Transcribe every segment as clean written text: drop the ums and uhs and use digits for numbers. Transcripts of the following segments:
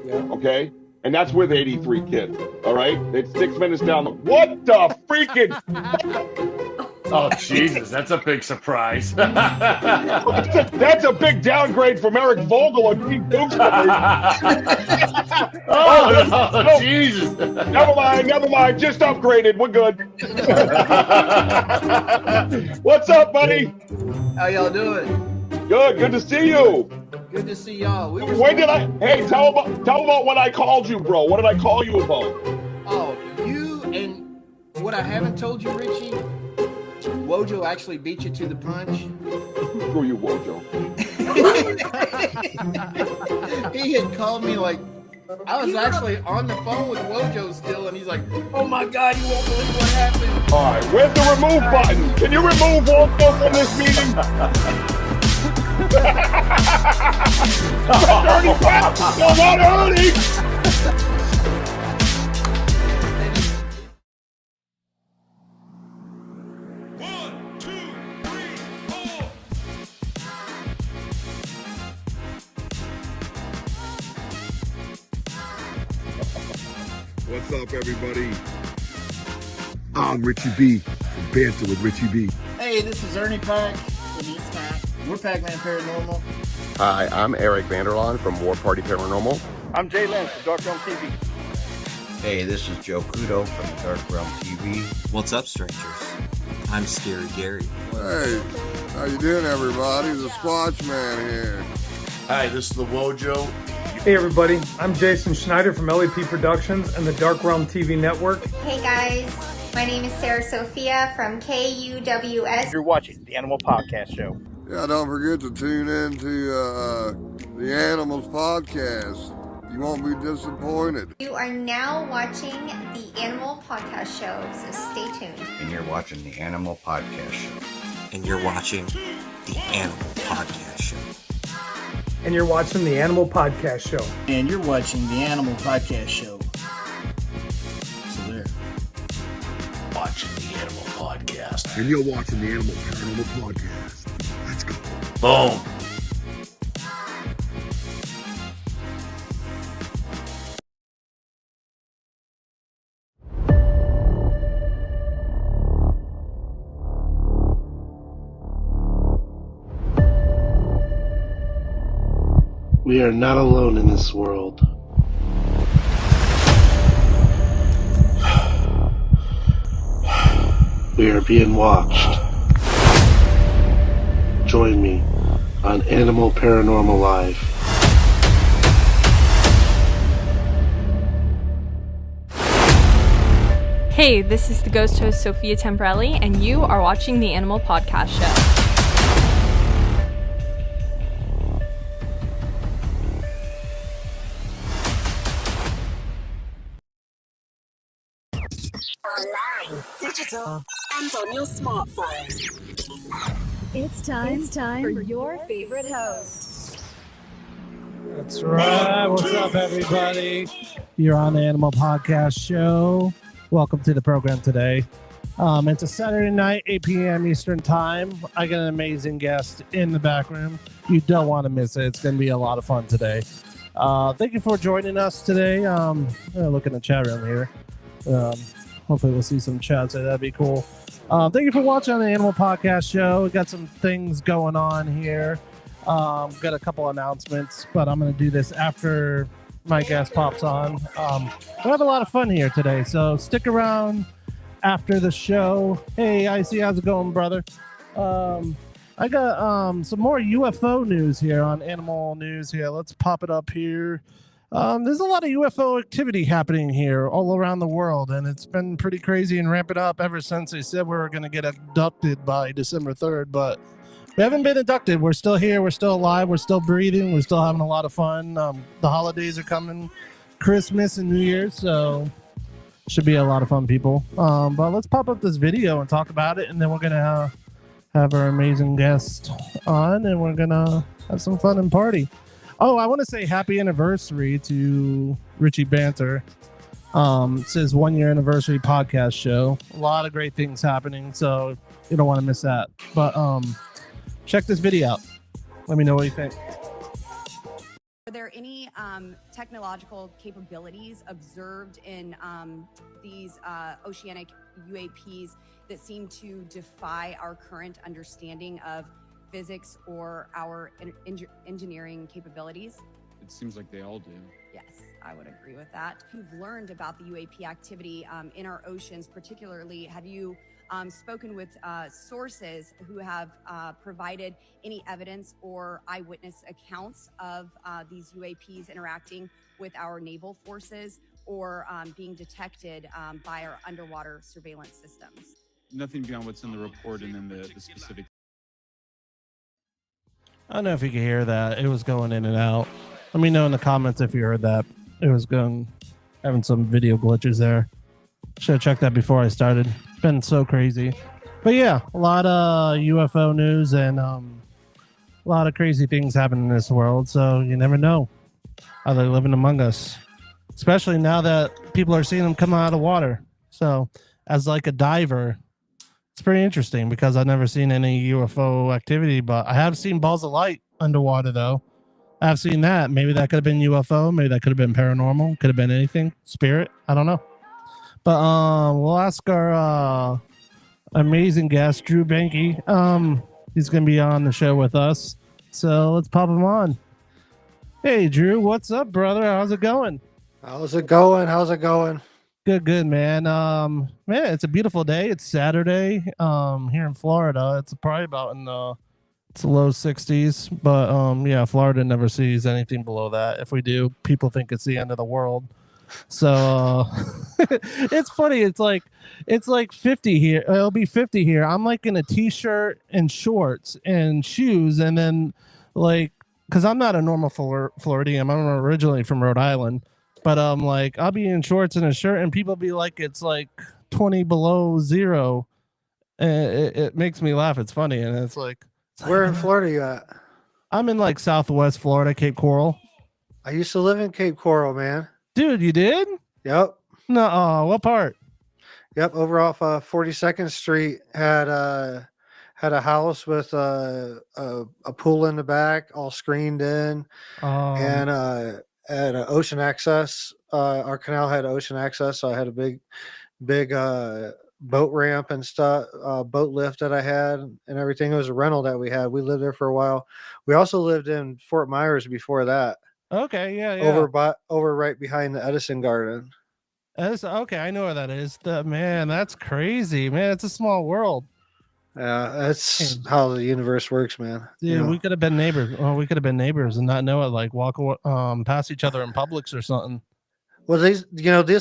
Okay? And that's with 83 kids. All right? It's 6 minutes down the. What the freaking. Oh, Jesus, that's a big surprise. That's a big downgrade from Eric Vogel and Pete Tewksbury. Oh, Jesus. Never mind. Just upgraded. We're good. What's up, buddy? How y'all doing? Good to see you. Good to see y'all. Hey, tell about what I called you, bro. What did I call you about? Oh, you and what I haven't told you, Richie, Wojo actually beat you to the punch. Screw you, Wojo. He had called me like, I was actually on the phone with Wojo still, and he's like, oh my God, you won't believe what happened. All right, where's the remove button? Can you remove Wojo from this meeting? Ernie, no, not Ernie! What's up, everybody? I'm Richie B from Banter with Richie B. Hey, this is Ernie Pack. And he's Matt. We're Pac-Man Paranormal. Hi, I'm Eric Vanderlaan from War Party Paranormal. I'm Jay Lynch from Dark Realm TV. Hey, this is Joe Kudo from Dark Realm TV. What's up, strangers? I'm Scary Gary. Hey, how you doing, everybody? The Squatch Man here. Hi, this is the Wojo. Hey everybody, I'm Jason Schneider from LAP Productions and the Dark Realm TV Network. Hey guys, my name is Sarah Sophia from KUWS. You're watching the Animal Podcast Show. Yeah, don't forget to tune in to the Animals Podcast. You won't be disappointed. You are now watching the Animal Podcast Show, so stay tuned. And you're watching the Animal Podcast Show. And you're watching the Animal Podcast Show. And you're watching the Animal Podcast Show. And you're watching the Animal Podcast Show. So there. Watching the Animal Podcast. And you're watching the Animal Paranormal Podcast. Let's go. Boom. We are not alone in this world. We are being watched. Join me on Animal Paranormal Live. Hey, this is the ghost host Sophia Temprelli, and you are watching the Animal Podcast Show. Online, digital, and on your smartphone. It's time for your favorite host. That's right. What's up, everybody? You're on the Animal Podcast Show. Welcome to the program today. It's a Saturday night, 8 p.m. Eastern Time. I got an amazing guest in the back room. You don't want to miss it. It's going to be a lot of fun today. Thank you for joining us today. Look in the chat room here. Hopefully we'll see some chats. That'd be cool. Thank you for watching the Animal Podcast Show. We got some things going on here. Got a couple announcements, but I'm going to do this after my guest pops on. We have a lot of fun here today, so stick around after the show. Hey, Icy, how's it going, brother? I got some more UFO news here on Animal News here. Let's pop it up here. There's a lot of UFO activity happening here all around the world, and it's been pretty crazy and ramping up ever since they said we were going to get abducted by December 3rd, but we haven't been abducted. We're still here. We're still alive. We're still breathing. We're still having a lot of fun. The holidays are coming, Christmas and New Year's, so should be a lot of fun, people. But let's pop up this video and talk about it, and then we're going to have our amazing guest on, and we're going to have some fun and party. Oh, I want to say happy anniversary to Richie Banter. It's his 1 year anniversary podcast show. A lot of great things happening, so you don't want to miss that. But check this video out. Let me know what you think. Are there any technological capabilities observed in these oceanic UAPs that seem to defy our current understanding of physics or our engineering capabilities? It seems like they all do. Yes, I would agree with that. You've learned about the UAP activity in our oceans, particularly. Have you spoken with sources who have provided any evidence or eyewitness accounts of these UAPs interacting with our naval forces or being detected by our underwater surveillance systems? Nothing beyond what's in the report and then the specific. I don't know if you could hear that. It was going in and out. Let me know in the comments if you heard that. It was having some video glitches there. Should have checked that before I started. It's been so crazy. But yeah, a lot of UFO news and a lot of crazy things happen in this world. So you never know how they're living among us, especially now that people are seeing them come out of water. So as like a diver, it's pretty interesting because I've never seen any UFO activity, but I have seen balls of light underwater though. I've seen that. Maybe that could have been UFO. Maybe that could have been paranormal. Could have been anything. Spirit. I don't know. But we'll ask our amazing guest, Drew Bankey. He's going to be on the show with us. So let's pop him on. Hey, Drew. What's up, brother? How's it going? How's it going? Good, man. Man, it's a beautiful day. It's Saturday here in Florida. It's probably about in the low 60s, but yeah, Florida never sees anything below that. If we do, people think it's the end of the world. So it's funny. It's like 50 here. It'll be 50 here. I'm like in a t-shirt and shorts and shoes, and then like because I'm not a normal Floridian. I'm originally from Rhode Island, but like I'll be in shorts and a shirt, and people be like it's like 20 below zero, and it makes me laugh. It's funny, and it's like. Where in Florida you at? I'm in like Southwest Florida, Cape Coral. I used to live in Cape Coral, man. Dude, you did? Yep. No, what part? Yep, over off 42nd Street had a house with a pool in the back, all screened in, and had ocean access. Our canal had ocean access, so I had a big boat ramp and stuff, boat lift that I had and everything. It was a rental that we had. We lived there for a while. We also lived in Fort Myers before that. Okay, yeah. Over right behind the Edison Garden. Okay, I know where that is. Man, that's crazy, man. It's a small world. Yeah, that's how the universe works, man. Dude, we could have been neighbors. Well, we could have been neighbors and not know it. Like walk past each other in Publix or something. Well, this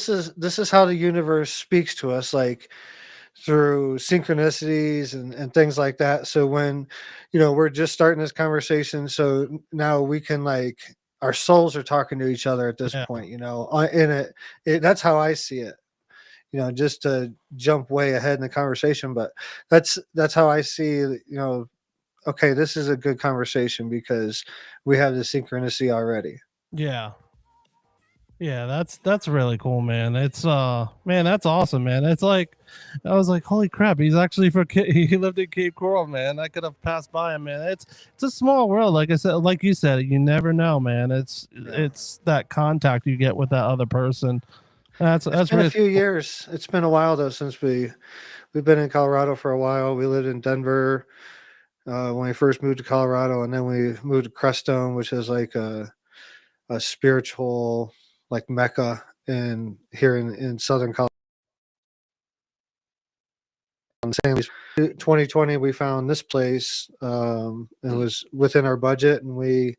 is how the universe speaks to us, like through synchronicities and things like that. So when, we're just starting this conversation, so now we can like our souls are talking to each other at this point, and that's how I see it, just to jump way ahead in the conversation. But that's how I see, okay, this is a good conversation because we have the synchronicity already. Yeah. Yeah, that's really cool, man. It's man, that's awesome, man. It's like I was like, holy crap, he's actually he lived in Cape Coral, man. I could have passed by him, man. It's a small world, like I said, like you said, you never know, man. It's that contact you get with that other person. That's been really a few years. It's been a while though since we've been in Colorado for a while. We lived in Denver when we first moved to Colorado, and then we moved to Crestone, which is like a spiritual like Mecca here in Southern Colorado. 2020, we found this place. It was within our budget, and it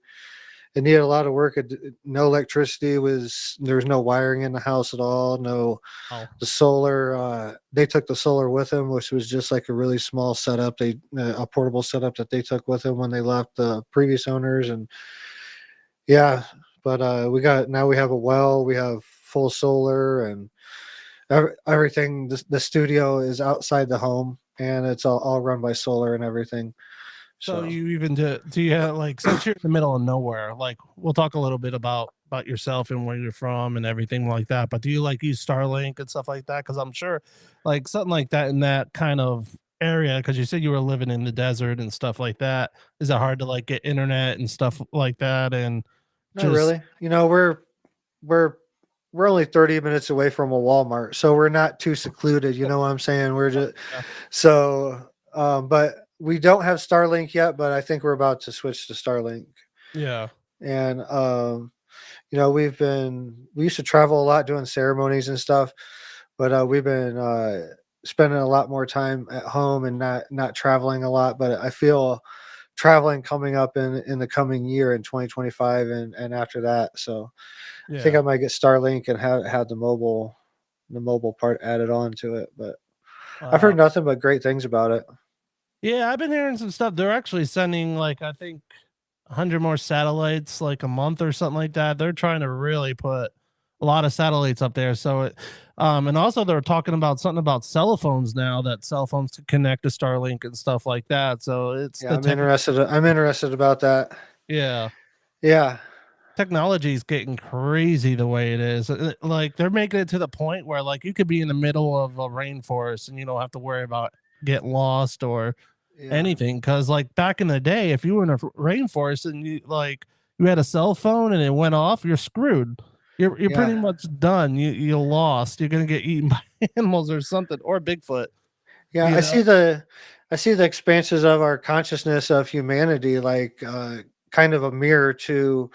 needed a lot of work. No electricity there was no wiring in the house at all. The solar. They took the solar with them, which was just like a really small setup. A portable setup that they took with them when they left the previous owners, and yeah. But now we have a well, we have full solar and everything. The studio is outside the home, and it's all run by solar and everything. So you even do you have like, since you're in the middle of nowhere, like we'll talk a little bit about yourself and where you're from and everything like that. But do you like use Starlink and stuff like that? Because I'm sure like something like that in that kind of area, because you said you were living in the desert and stuff like that. Is it hard to like get internet and stuff like that and Not really. We're only 30 minutes away from a Walmart, so we're not too secluded. You know what I'm saying? We're just so. But we don't have Starlink yet. But I think we're about to switch to Starlink. Yeah. And we used to travel a lot doing ceremonies and stuff, but we've been spending a lot more time at home and not traveling a lot. But I feel traveling coming up in the coming year in 2025 and after that. So I think I might get Starlink and have the mobile part added on to it. But I've heard nothing but great things about it. Yeah, I've been hearing some stuff. They're actually sending like I think 100 more satellites like a month or something like that. They're trying to really put a lot of satellites up there. So and also they're talking about something about cell phones now, that cell phones can connect to Starlink and stuff like that. So it's I'm interested about that. Yeah. Yeah. Technology is getting crazy the way it is. Like they're making it to the point where like you could be in the middle of a rainforest and you don't have to worry about getting lost or anything. Cause like back in the day, if you were in a rainforest and you had a cell phone and it went off, you're screwed. You're pretty much done. You're lost. You're gonna get eaten by animals or something or Bigfoot. Yeah, I see the expanses of our consciousness of humanity like kind of a mirror to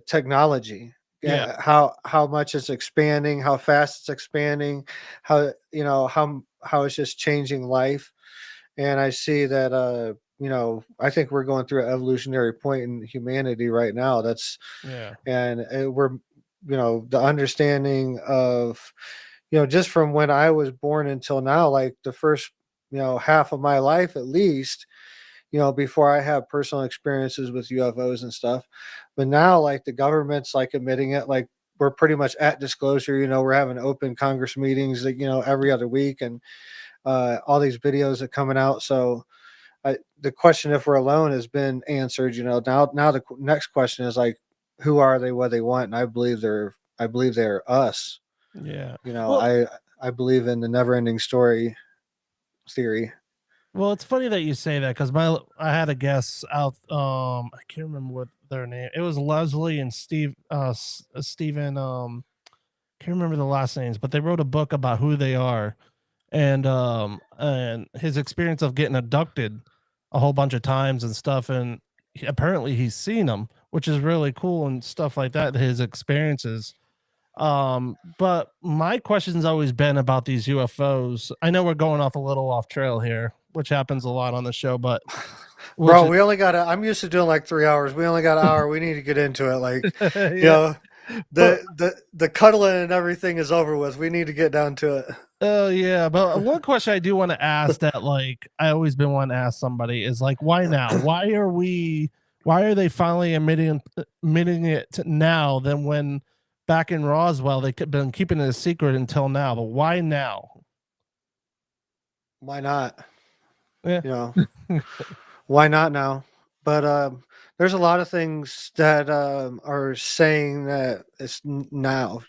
technology. Yeah. How much it's expanding, how fast it's expanding, how how it's just changing life. And I see that I think we're going through an evolutionary point in humanity right now. We're the understanding of just from when I was born until now, like the first half of my life at least, before I have personal experiences with UFOs and stuff. But now, like the government's like admitting it, like we're pretty much at disclosure. We're having open Congress meetings, like, every other week, and all these videos are coming out. So the question if we're alone has been answered. Now the next question is like, who are they? What they want? And I believe they're us. Yeah. I believe in the never-ending story theory. Well, it's funny that you say that because I had a guest out. I can't remember what their name. It was Leslie and Stephen. Can't remember the last names, but they wrote a book about who they are, and his experience of getting abducted a whole bunch of times and stuff, and apparently he's seen them, which is really cool and stuff like that. His experiences. But my question's always been about these UFOs. I know we're going off a little off trail here, which happens a lot on the show, but bro, we only got I'm used to doing like 3 hours. We only got an hour. We need to get into it. Like, the cuddling and everything is over with. We need to get down to it. Oh yeah. But one question I do want to ask that like I always been wanting to ask somebody is like, why now? Why are they finally admitting it now than when back in Roswell they've been keeping it a secret until now? But why now? Why not? Yeah. Why not now? But there's a lot of things that are saying that it's now.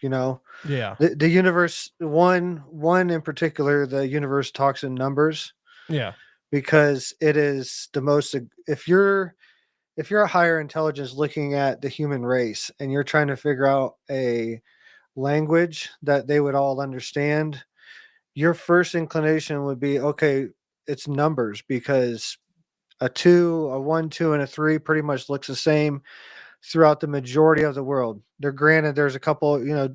Yeah. The universe, one in particular, the universe talks in numbers. Yeah. Because it is the most. If you're a higher intelligence looking at the human race and you're trying to figure out a language that they would all understand, your first inclination would be, okay, it's numbers, because a 2, a 1, 2, and a 3 pretty much looks the same throughout the majority of the world. There's a couple,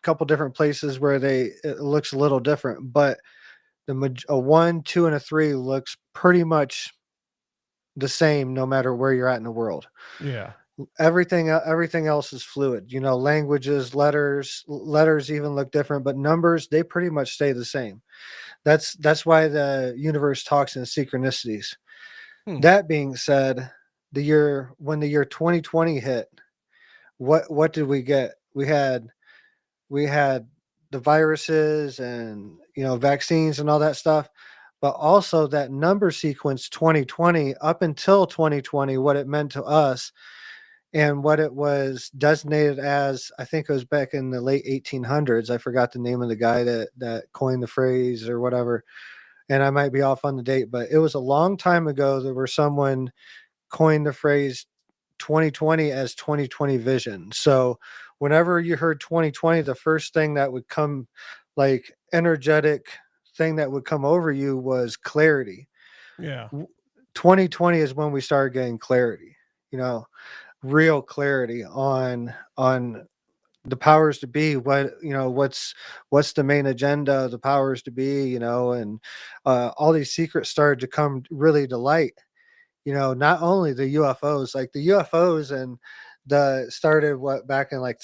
couple different places where it looks a little different, but a 1, 2, and a 3 looks pretty much the same no matter where you're at in the world. Yeah. Everything else is fluid. Languages, letters even look different, but numbers, they pretty much stay the same. That's why the universe talks in synchronicities. That being said, when the year 2020 hit, what did we get? We had the viruses and vaccines and all that stuff, but also that number sequence 2020 up until 2020, what it meant to us and what it was designated as. I think it was back in the late 1800s. I forgot the name of the guy that coined the phrase or whatever, and I might be off on the date, but it was a long time ago that where someone coined the phrase 2020 as 2020 vision. So whenever you heard 2020, the first thing that would come, like energetic thing that would come over you, was clarity. Yeah. 2020 is when we started getting clarity, real clarity on the powers to be, what's the main agenda of the powers to be, and all these secrets started to come really to light. Not only the UFOs, like the UFOs and the started back in like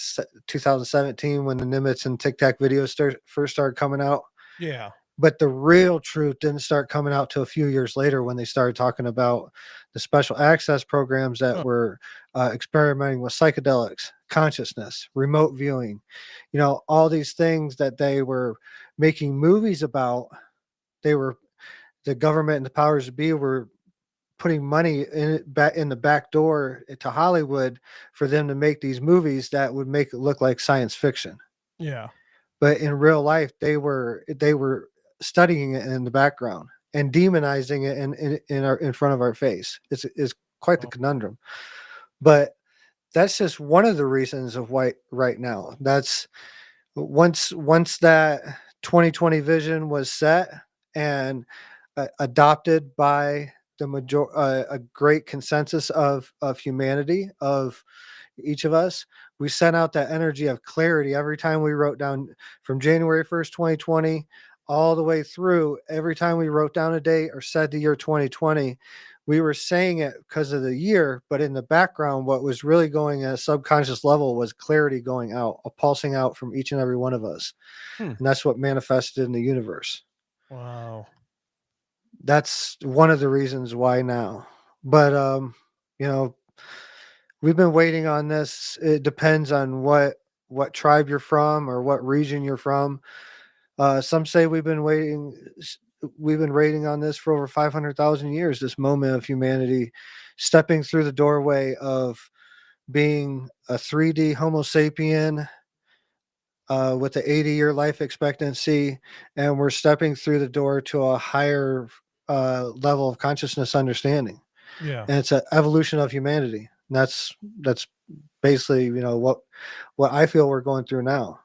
2017 when the Nimitz and Tic Tac videos first started coming out. Yeah. But the real truth didn't start coming out till a few years later when they started talking about the special access programs that were experimenting with psychedelics, consciousness, remote viewing, all these things that they were making movies about. The government and the powers to be were putting money in the back door to Hollywood for them to make these movies that would make it look like science fiction. Yeah. But in real life, they were studying it in the background and demonizing it in front of our face. It's quite the conundrum. But that's just one of the reasons of why right now. That's once that 2020 vision was set and adopted by a great consensus of humanity, of each of us. We sent out that energy of clarity every time we wrote down, from January 1st, 2020, all the way through. Every time we wrote down a date or said the year 2020, we were saying it because of the year, but in the background, what was really going at a subconscious level was clarity going out, a pulsing out from each and every one of us. And that's what manifested in the universe. Wow. That's one of the reasons why now. But we've been waiting on this. It depends on what tribe you're from or what region you're from. Some say we've been waiting on this for over 500,000 years, this moment of humanity stepping through the doorway of being a 3D Homo sapien with an 80-year life expectancy, and we're stepping through the door to a higher level of consciousness understanding. Yeah. And it's an evolution of humanity. And that's basically, what I feel we're going through now.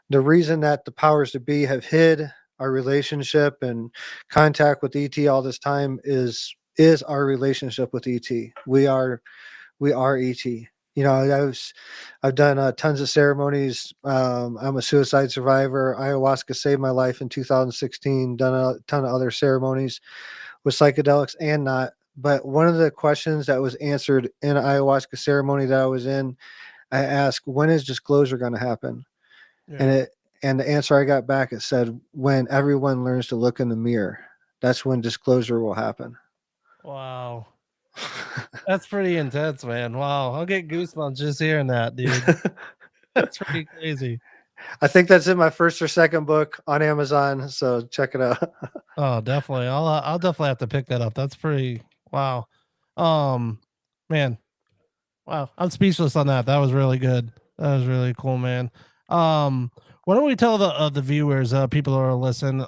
The reason that the powers to be have hid our relationship and contact with ET all this time is our relationship with ET. We are ET. I've done tons of ceremonies. I'm a suicide survivor. Ayahuasca saved my life in 2016. Done a ton of other ceremonies with psychedelics and not. But one of the questions that was answered in an ayahuasca ceremony that I was in, I asked, when is disclosure going to happen? Yeah. And the answer I got back, it said, when everyone learns to look in the mirror, that's when disclosure will happen. Wow. That's pretty intense, man. Wow. I'll get goosebumps just hearing that, dude. That's pretty crazy. I think that's in my first or second book on Amazon, so check it out. Oh, definitely. I'll definitely have to pick that up. That's pretty wow. Man. Wow. I'm speechless on that. That was really good. That was really cool, man. Why don't we tell the viewers, people who are listening,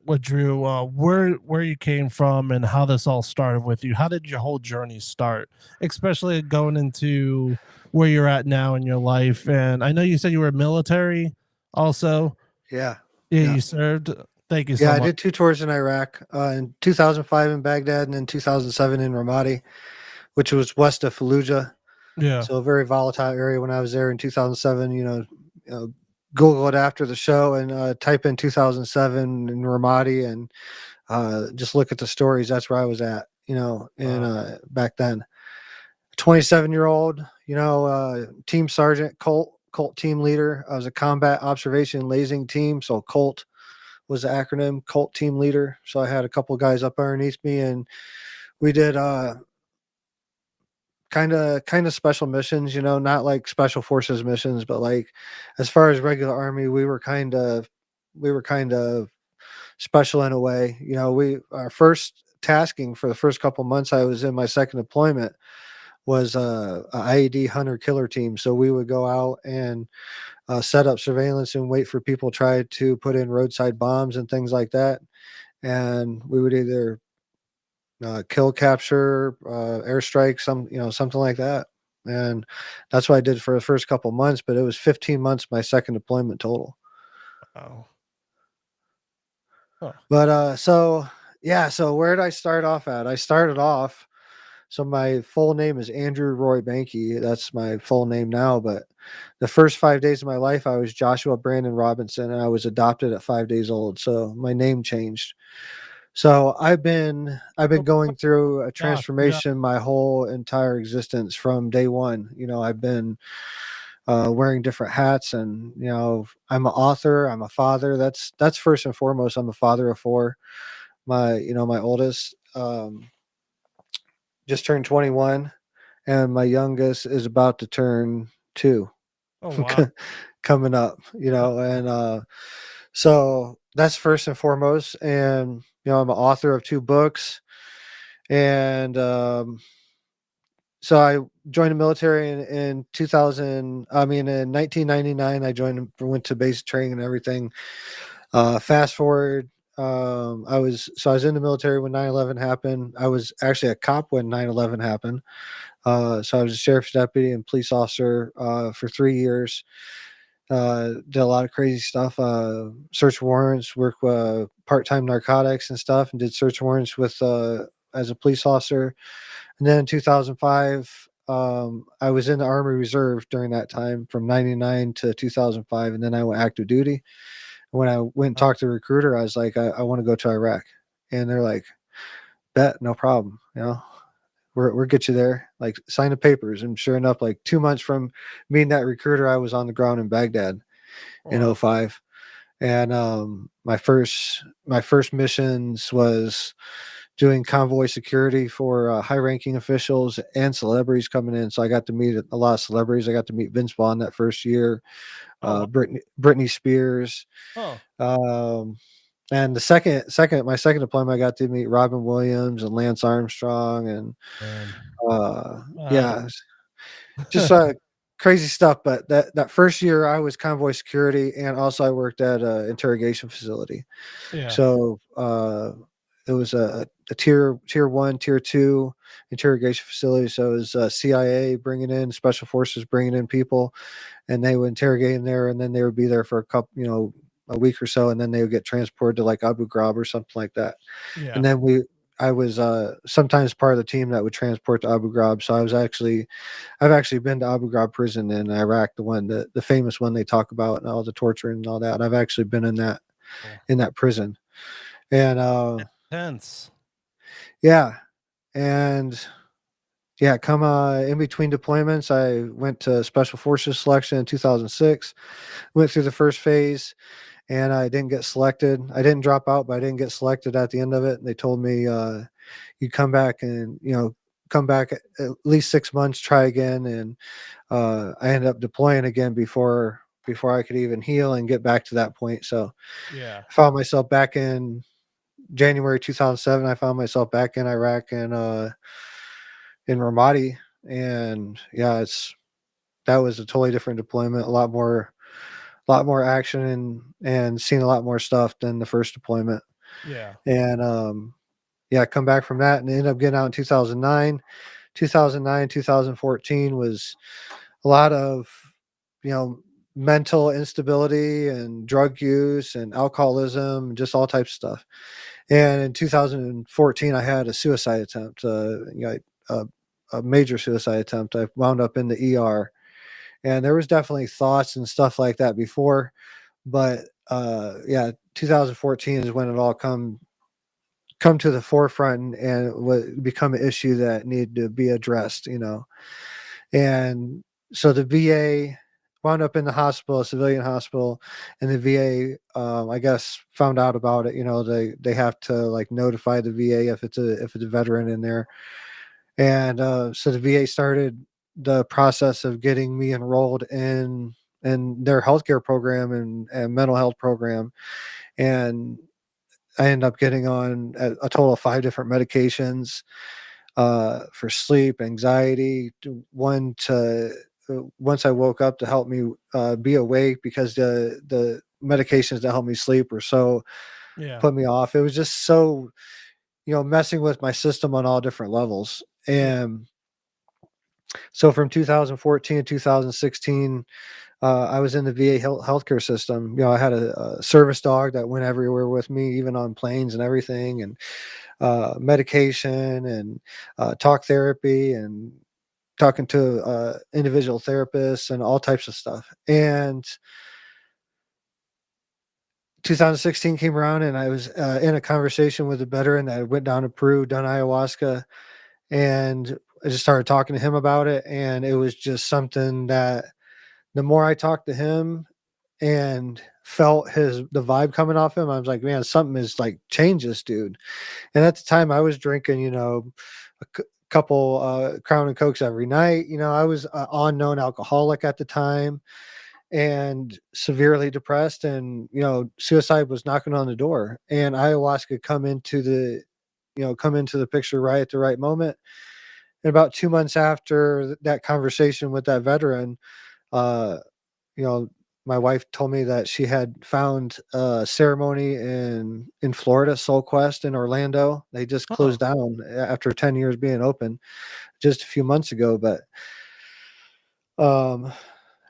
what Drew, where you came from and how this all started with you? How did your whole journey start, especially going into where you're at now in your life? And I know you said you were military, also. Yeah. You served. Thank you so much. I did 2 tours in Iraq, in 2005 in Baghdad and in 2007 in Ramadi, which was west of Fallujah. Yeah. So a very volatile area when I was there in 2007. Google it after the show and type in 2007 in Ramadi and just look at the stories. That's where I was at, back then. 27-year-old, team sergeant, Colt team leader. I was a combat observation lasing team. So Colt was the acronym, Colt team leader. So I had a couple guys up underneath me, and we did kind of special missions, not like special forces missions, but like as far as regular army, we were kind of special in a way. Our first tasking for the first couple months I was in my second deployment was a IED hunter killer team. So we would go out and set up surveillance and wait for people to try to put in roadside bombs and things like that. And we would either kill, capture, airstrike, something like that. and that's what I did for the first couple months. But it was 15 months my second deployment total. Wow. But so yeah, so where did I start off at? I started off. So my full name is Andrew Roy Bankey. That's my full name now. But the first 5 days of my life, I was Joshua Brandon Robinson, and I was adopted at 5 days old. So my name changed. So I've been going through a transformation my whole entire existence from day one. I've been wearing different hats, and I'm an author. I'm a father. That's first and foremost. I'm a father of four. My oldest just turned 21, and my youngest is about to turn 2. Oh, wow. Coming up, and so that's first and foremost. And I'm an author of 2 books, and so I joined the military in 2000. I mean, in 1999, I went to basic training and everything. Fast forward, I was in the military when 9/11 happened. I was actually a cop when 9/11 happened. So I was a sheriff's deputy and police officer for 3 years. Did a lot of crazy stuff. Search warrants, work part-time narcotics and stuff, and did search warrants with as a police officer. And then in 2005, I was in the Army Reserve during that time from 99 to 2005, and then I went active duty. When I went and talked to the recruiter, I was like, I want to go to Iraq. And they're like, bet, no problem. We'll get you there. Like, sign the papers. And sure enough, like 2 months from meeting that recruiter, I was on the ground in Baghdad in 2005. And my first missions was doing convoy security for high-ranking officials and celebrities coming in. So I got to meet a lot of celebrities. I got to meet Vince Vaughn that first year, Britney Spears. And my second deployment, I got to meet Robin Williams and Lance Armstrong, and yeah, just crazy stuff. But that first year, I was convoy security, and also I worked at an interrogation facility. Yeah. So it was a tier 1, tier 2 interrogation facility. So it was CIA bringing in, special forces bringing in people, and they would interrogate in there, and then they would be there for a week or so, and then they would get transported to like Abu Ghraib or something like that. Yeah. And then I was sometimes part of the team that would transport to Abu Ghraib. So I've actually been to Abu Ghraib prison in Iraq, the famous one they talk about, and all the torture and all that. I've actually been in that prison. And intense. Yeah. And yeah, come in between deployments, I went to Special Forces selection in 2006, went through the first phase, and I didn't get selected. I didn't drop out, but I didn't get selected at the end of it. They told me, you come back and, come back at least 6 months, try again. And I ended up deploying again before I could even heal and get back to that point. So yeah, I found myself back in January 2007. I found myself back in Iraq and in Ramadi. And yeah, that was a totally different deployment, a lot more action and seeing a lot more stuff than the first deployment. Yeah. And yeah, come back from that and ended up getting out in 2009. 2014 was a lot of, mental instability and drug use and alcoholism, just all types of stuff. And in 2014, I had a suicide attempt, a major suicide attempt. I wound up in the ER. And there was definitely thoughts and stuff like that before, but yeah, 2014 is when it all come to the forefront and would become an issue that needed to be addressed, And so the VA wound up in the hospital, a civilian hospital, and the VA, I guess, found out about it. They have to like notify the VA if it's a veteran in there, and so the VA started the process of getting me enrolled in their healthcare program and mental health program. And I ended up getting on a total of 5 different medications for sleep, anxiety, one to once I woke up to help me be awake, because the medications that help me sleep were so put me off. It was just so, messing with my system on all different levels. And So from 2014 to 2016, I was in the VA healthcare system. You know, I had a service dog that went everywhere with me, even on planes and everything, and medication and talk therapy and talking to individual therapists and all types of stuff. And 2016 came around, and I was in a conversation with a veteran that went down to Peru, done ayahuasca, and I just started talking to him about it. And it was just something that the more I talked to him and felt the vibe coming off him, I was like, man, something is like changed this dude. And at the time I was drinking, you know, couple Crown and Cokes every night. You know, I was unknown alcoholic at the time and severely depressed, and you know, suicide was knocking on the door, and ayahuasca come into the picture right at the right moment. And about 2 months after that conversation with that veteran, uh you know, my wife told me that she had found a ceremony in Florida, Soul Quest in Orlando. They just closed down after 10 years being open just a few months ago. But um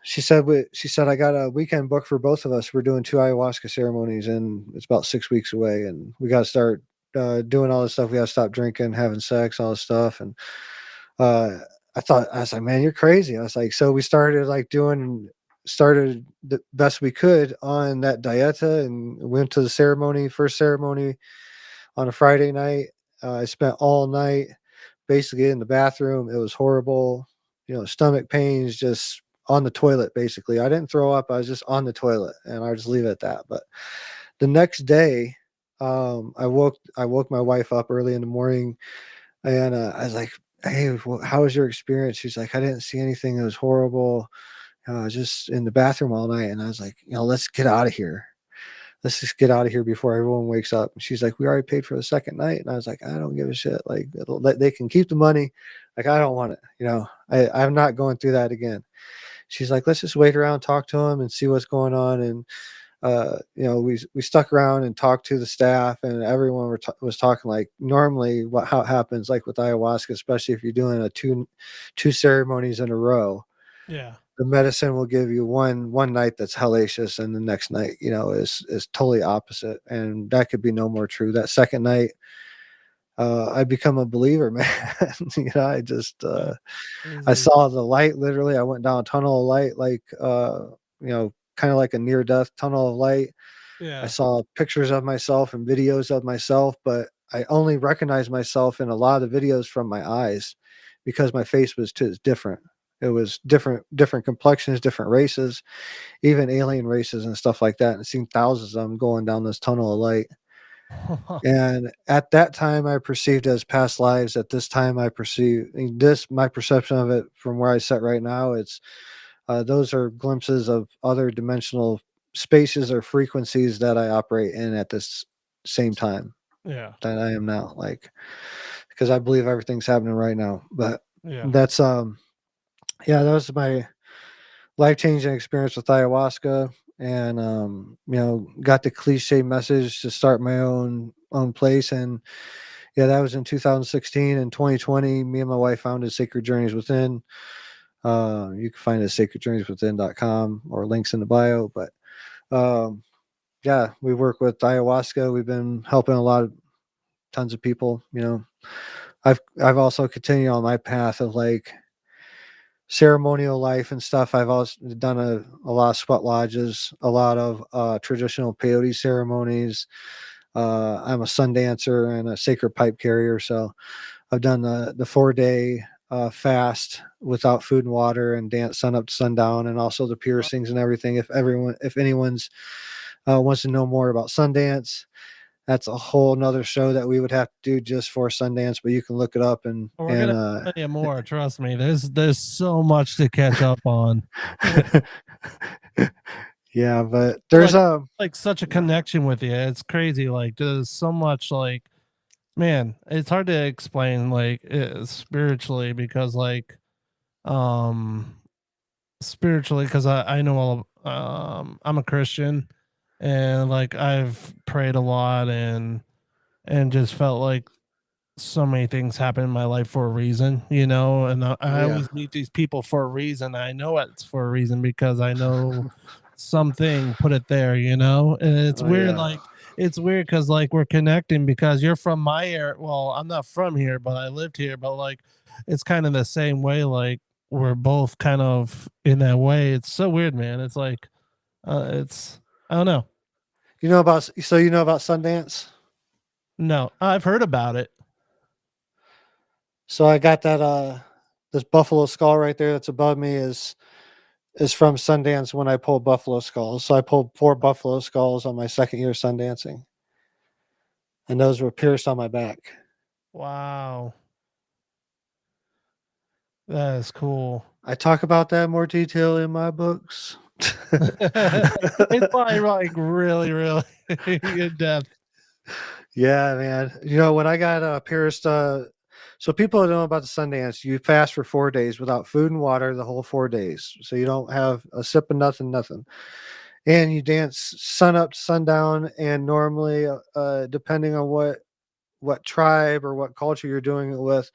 she said, I got a weekend book for both of us. We're doing 2 ayahuasca ceremonies, and it's about 6 weeks away, and we got to start doing all this stuff. We got to stop drinking, having sex, all this stuff. And uh I was like, man, you're crazy. I was like, so we started started the best we could on that dieta, and went to the first ceremony on a Friday night. I spent all night basically in the bathroom. It was horrible, you know, stomach pains, just on the toilet. Basically, I didn't throw up. I was just on the toilet, and I just leave it at that. But the next day, I woke my wife up early in the morning, and I was like, hey, how was your experience? She's like, I didn't see anything. It was horrible. I was just in the bathroom all night. And I was like, you know, let's get out of here. Let's just get out of here before everyone wakes up. And she's like, we already paid for the second night. And I was like, I don't give a shit. Like, they can keep the money. Like, I don't want it. You know, I'm not going through that again. She's like, let's just wait around, talk to him and see what's going on. And, you know, we stuck around and talked to the staff, and everyone was talking like normally how it happens, like with ayahuasca, especially if you're doing two ceremonies in a row. Yeah. The medicine will give you one night that's hellacious, and the next night, you know, is totally opposite. And that could be no more true. That second night, I become a believer, man. You know, I just I saw the light. Literally, I went down a tunnel of light, like you know, kind of like a near death tunnel of light. I Yeah. saw pictures of myself and videos of myself, but I only recognized myself in a lot of the videos from my eyes, because my face was different. It was different complexions, different races, even alien races and stuff like that. And I've seen thousands of them going down this tunnel of light. And at that time, I perceived it as past lives. At this time, I perceive this, my perception of it from where I sit right now. It's those are glimpses of other dimensional spaces or frequencies that I operate in at this same time Yeah. that I am now. Like, because I believe everything's happening right now. But Yeah. that's yeah, that was my life-changing experience with ayahuasca. And you know, got the cliche message to start my own place. And yeah, that was in 2016. And 2020, me and my wife founded Sacred Journeys Within. You can find it at sacredjourneyswithin.com or links in the bio. But yeah, we work with ayahuasca. We've been helping tons of people. You know, I've also continued on my path of like ceremonial life and stuff. I've also done a lot of sweat lodges, a lot of traditional peyote ceremonies. I'm a sun dancer and a sacred pipe carrier, so I've done the 4-day fast without food and water, and dance sun up to sundown, and also the piercings and everything. If anyone's wants to know more about Sundance, that's a whole nother show that we would have to do just for Sundance, but you can look it up. And We're gonna tell you more. Trust me. There's so much to catch up on. Yeah, but there's like such a connection with you. It's crazy. Like there's so much like, man, it's hard to explain like spiritually, because like um spiritually, because I know I'm a Christian, and like I've prayed a lot and just felt like so many things happen in my life for a reason, you know, and I Yeah. always meet these people for a reason. I know it's for a reason because I know something put it there, you know, and it's Oh, weird. yeah. Like, it's weird because like we're connecting because you're from my area. Well, I'm not from here, but I lived here, but like it's kind of the same way. Like, we're both kind of in that way. It's so weird, man. It's like, it's, I don't know. You know about Sundance? No, I've heard about it. So I got that this buffalo skull right there that's above me is from Sundance when I pulled buffalo skulls. So I pulled 4 buffalo skulls on my second year Sundancing. And those were pierced on my back. Wow. That is cool. I talk about that in more detail in my books. It's probably like really in depth. Yeah, man. You know, when I got pierced, so people don't know about the Sundance, you fast for 4 days without food and water the whole 4 days. So you don't have a sip of nothing. And you dance sun up to sundown. And normally, depending on what tribe or what culture you're doing it with,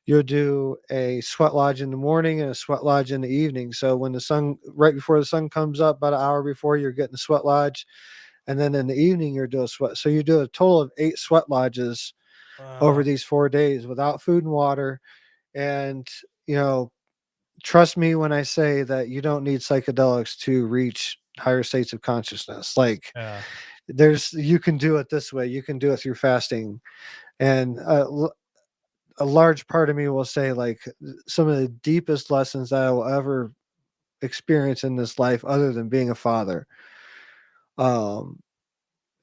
you'll do a sweat lodge in the morning and a sweat lodge in the evening. So when right before the sun comes up, about an hour before, you're getting the sweat lodge. And then in the evening, you're doing sweat. So you do a total of 8 sweat lodges over these 4 days without food and water. And, you know, trust me when I say that you don't need psychedelics to reach higher states of consciousness. Like, you can do it this way. You can do it through fasting. And a large part of me will say, like, some of the deepest lessons that I will ever experience in this life, other than being a father,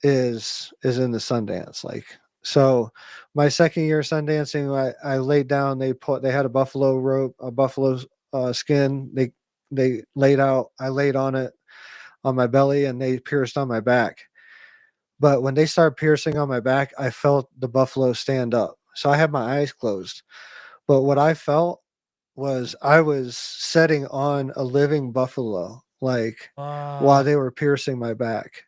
is in the Sundance. Like, so my second year Sundancing, I laid down. They had a buffalo rope, a buffalo skin. They laid out. I laid on it on my belly, and they pierced on my back. But when they started piercing on my back, I felt the buffalo stand up. So I had my eyes closed. But what I felt was I was setting on a living buffalo, like, while they were piercing my back.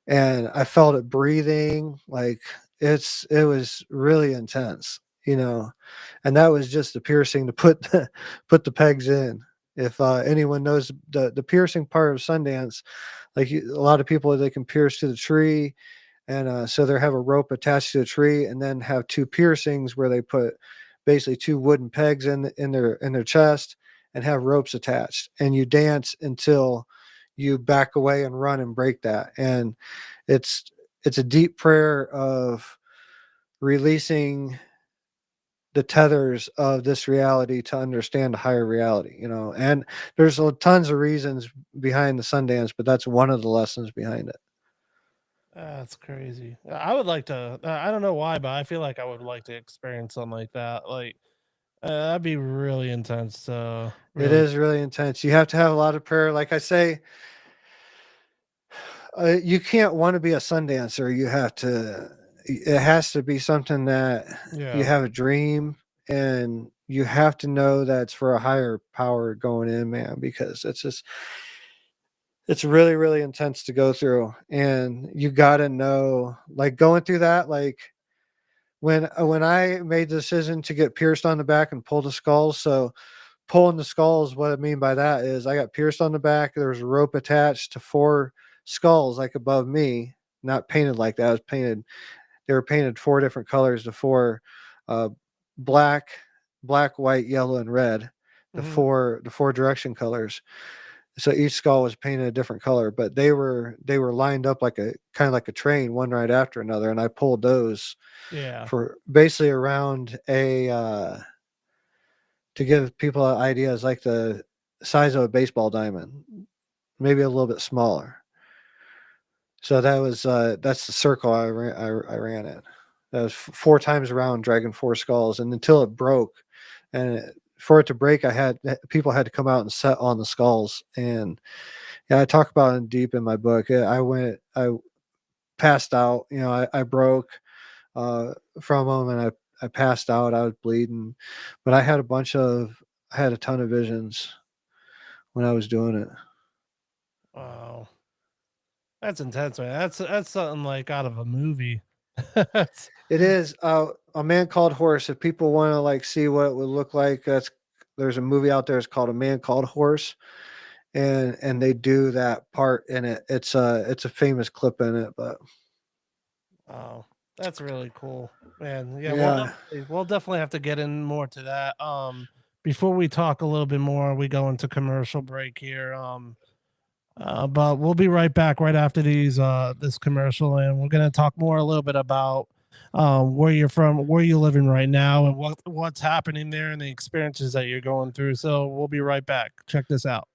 And I felt it breathing. Like, it was really intense, you know. And that was just the piercing to put put the pegs in. If anyone knows the piercing part of Sundance, like, a lot of people, they can pierce to the tree, and so they have a rope attached to a tree, and then have 2 piercings where they put basically 2 wooden pegs in their chest and have ropes attached, and you dance until you back away and run and break that. And it's a deep prayer of releasing the tethers of this reality to understand a higher reality, you know. And there's tons of reasons behind the Sundance, but that's one of the lessons behind it. That's crazy. I would like to. I don't know why, but I feel like I would like to experience something like that. Like, that'd be really intense. It Really. is really intense. You have to have a lot of prayer. Like I say, you can't want to be a Sundancer. You have to. It has to be something that you have a dream, and you have to know that's for a higher power going in, man. Because it's really, really intense to go through, and you got to know, like, going through that, like, when I made the decision to get pierced on the back and pull the skulls. So pulling the skulls, what I mean by that is I got pierced on the back. There was a rope attached to 4 skulls, like, above me, not painted like that. It was painted. They were painted 4 different colors, the 4 uh, black, white, yellow, and red. The four direction colors. So each skull was painted a different color, but they were lined up like a kind of like a train, one right after another. And I pulled those for basically around to give people ideas, like the size of a baseball diamond, maybe a little bit smaller. So that's the circle I ran it. That was 4 times around, dragging 4 skulls, and until it broke. And for it to break, people had to come out and set on the skulls. And yeah, I talk about it deep in my book. I passed out. You know, I broke from them, and I passed out. I was bleeding, but I had a ton of visions when I was doing it. Wow. That's intense, man. That's something like out of a movie. It is A Man Called Horse. If people want to like see what it would look like, there's a movie out there. It's called A Man Called Horse, and they do that part in it. It's a famous clip in it, but Oh, that's really cool, man. Yeah, yeah. we'll definitely have to get in more to that. Before we talk a little bit more, we go into commercial break here. But we'll be right back right after this commercial, and we're gonna talk more a little bit about where you're from, where you're living right now, and what's happening there, and the experiences that you're going through. So we'll be right back. Check this out.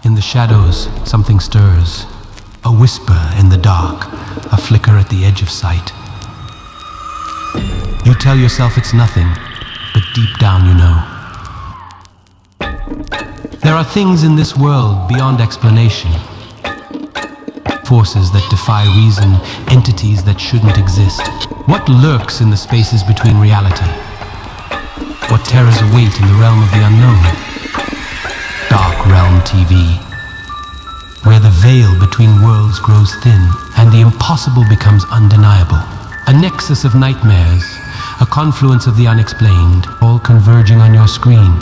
In the shadows, something stirs. A whisper in the dark, a flicker at the edge of sight. You tell yourself it's nothing, but deep down you know. There are things in this world beyond explanation. Forces that defy reason, entities that shouldn't exist. What lurks in the spaces between reality? What terrors await in the realm of the unknown? Dark Realm TV, where the veil between worlds grows thin and the impossible becomes undeniable. A nexus of nightmares, a confluence of the unexplained, all converging on your screen.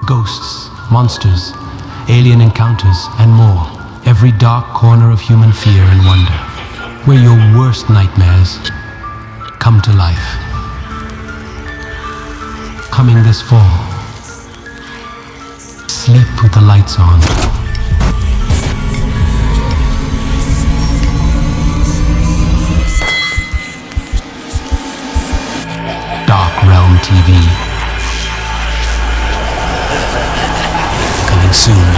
Ghosts, monsters, alien encounters, and more. Every dark corner of human fear and wonder, where your worst nightmares come to life. Coming this fall, sleep with the lights on. Dark Realm TV. Coming soon.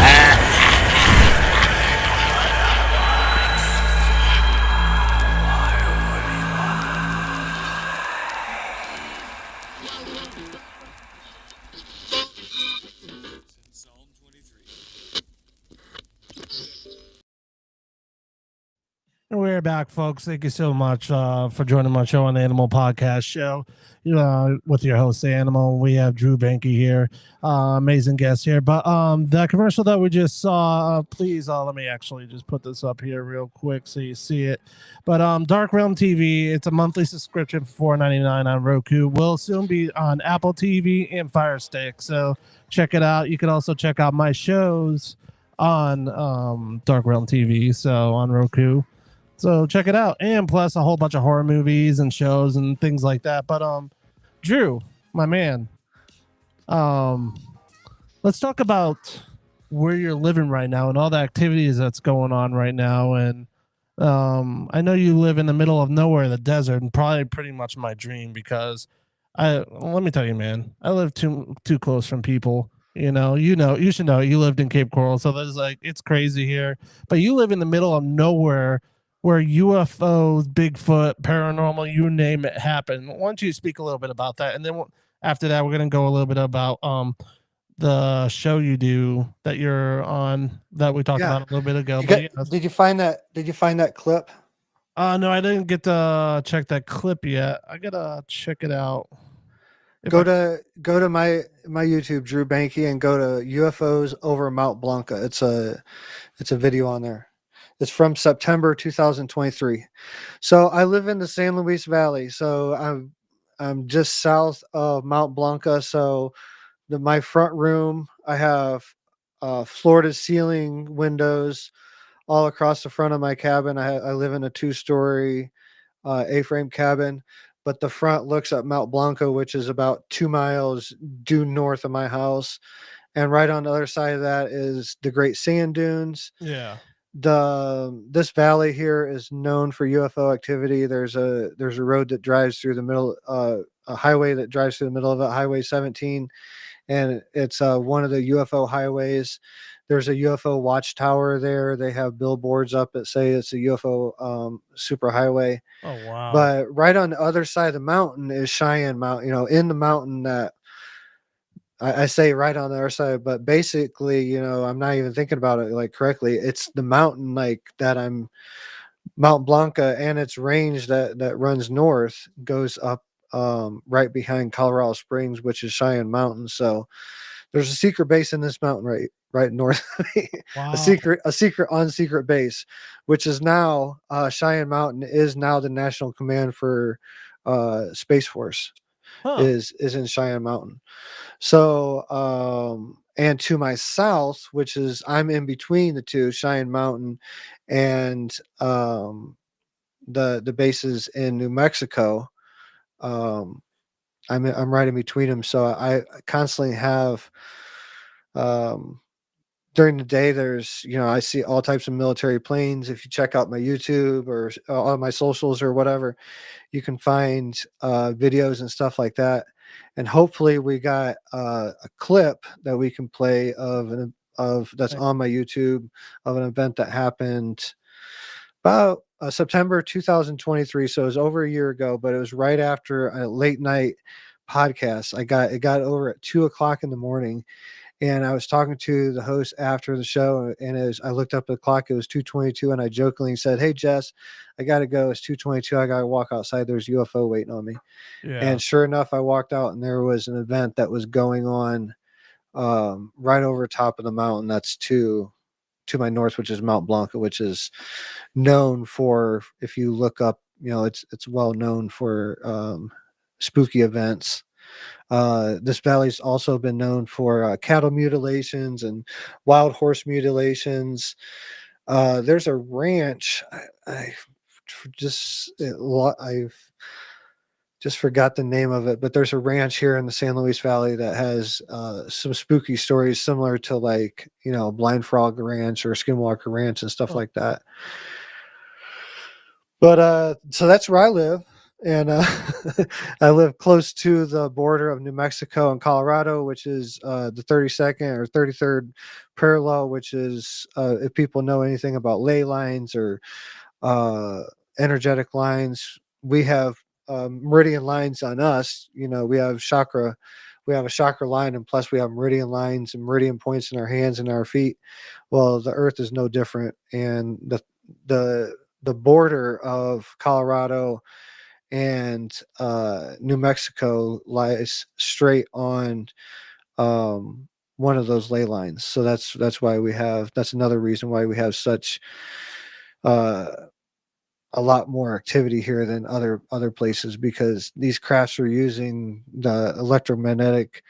We're back, folks. Thank you so much for joining my show on the Animal Podcast Show. With your host, Animal. We have Drew Bankey here, amazing guest here. But the commercial that we just saw, please let me actually just put this up here real quick so you see it. But Dark Realm TV, it's a monthly subscription for $4.99 on Roku. Will soon be on Apple TV and Fire Stick. So check it out. You can also check out my shows on Dark Realm TV, so on Roku. So check it out. And plus a whole bunch of horror movies and shows and things like that. But Drew, my man, let's talk about where you're living right now and all the activities that's going on right now. And I know you live in the middle of nowhere in the desert, and probably pretty much my dream, because let me tell you, man, I live too close from people. You should know you lived in Cape Coral, so there's it's crazy here. But you live in the middle of nowhere, where UFOs, Bigfoot, paranormal, you name it, happen. Why don't you speak a little bit about that? And then after that, we're going to go a little bit about the show you do that you're on that we talked about a little bit ago. Did you find that clip? No, I didn't get to check that clip yet. I got to check it out. Go to my YouTube, Drew Bankey, and go to UFOs over Mount Blanca. It's a video on there. It's from September 2023. So I live in the San Luis Valley. So I'm just south of Mount Blanca. So my front room, I have floor to ceiling windows all across the front of my cabin. I live in a 2-story A-frame cabin, but the front looks at Mount Blanca, which is about 2 miles due north of my house. And right on the other side of that is the Great Sand Dunes. Yeah. This valley here is known for UFO activity. There's a road that drives through the middle, a highway that drives through the middle of it, Highway 17, and it's one of the UFO highways. There's a UFO watchtower there. They have billboards up that say it's a UFO superhighway. Oh wow! But right on the other side of the mountain is Cheyenne Mountain. In the mountain that I say right on the other side, but basically, I'm not even thinking about it correctly. It's the mountain that I'm Mount Blanca, and its range that runs north goes up right behind Colorado Springs, which is Cheyenne Mountain. So there's a secret base in this mountain right north of me. Wow. A secret on secret base, which is now Cheyenne Mountain is now the national command for Space Force. Is in Cheyenne Mountain. So and to my south, which is I'm in between the two, Cheyenne Mountain and the bases in New Mexico. I'm right in between them, so I constantly have during the day there's I see all types of military planes. If you check out my YouTube or on my socials or whatever, you can find videos and stuff like that. And hopefully we got a clip that we can play of that's on my YouTube of an event that happened about September 2023. So it was over a year ago, but it was right after a late night podcast. It got over at 2:00 in the morning. And I was talking to the host after the show, and as I looked up at the clock, it was 2:22, and I jokingly said, "Hey Jess, I gotta go. It's 2:22. I gotta walk outside. There's UFO waiting on me." Yeah. And sure enough, I walked out, and there was an event that was going on right over top of the mountain. That's to my north, which is Mount Blanca, which is known for, if you look up, it's well known for spooky events. This valley's also been known for cattle mutilations and wild horse mutilations. There's a ranch. I've just forgot the name of it, but there's a ranch here in the San Luis Valley that has some spooky stories similar to Blind Frog Ranch or Skinwalker Ranch and stuff like that. But so that's where I live. And I live close to the border of New Mexico and Colorado, which is the 32nd or 33rd parallel, which is if people know anything about ley lines or energetic lines, we have meridian lines on us. We have a chakra line, and plus we have meridian lines and meridian points in our hands and our feet. Well, the Earth is no different, and the border of Colorado and New Mexico lies straight on one of those ley lines. So that's another reason why we have such a lot more activity here than other places, because these crafts are using the electromagnetic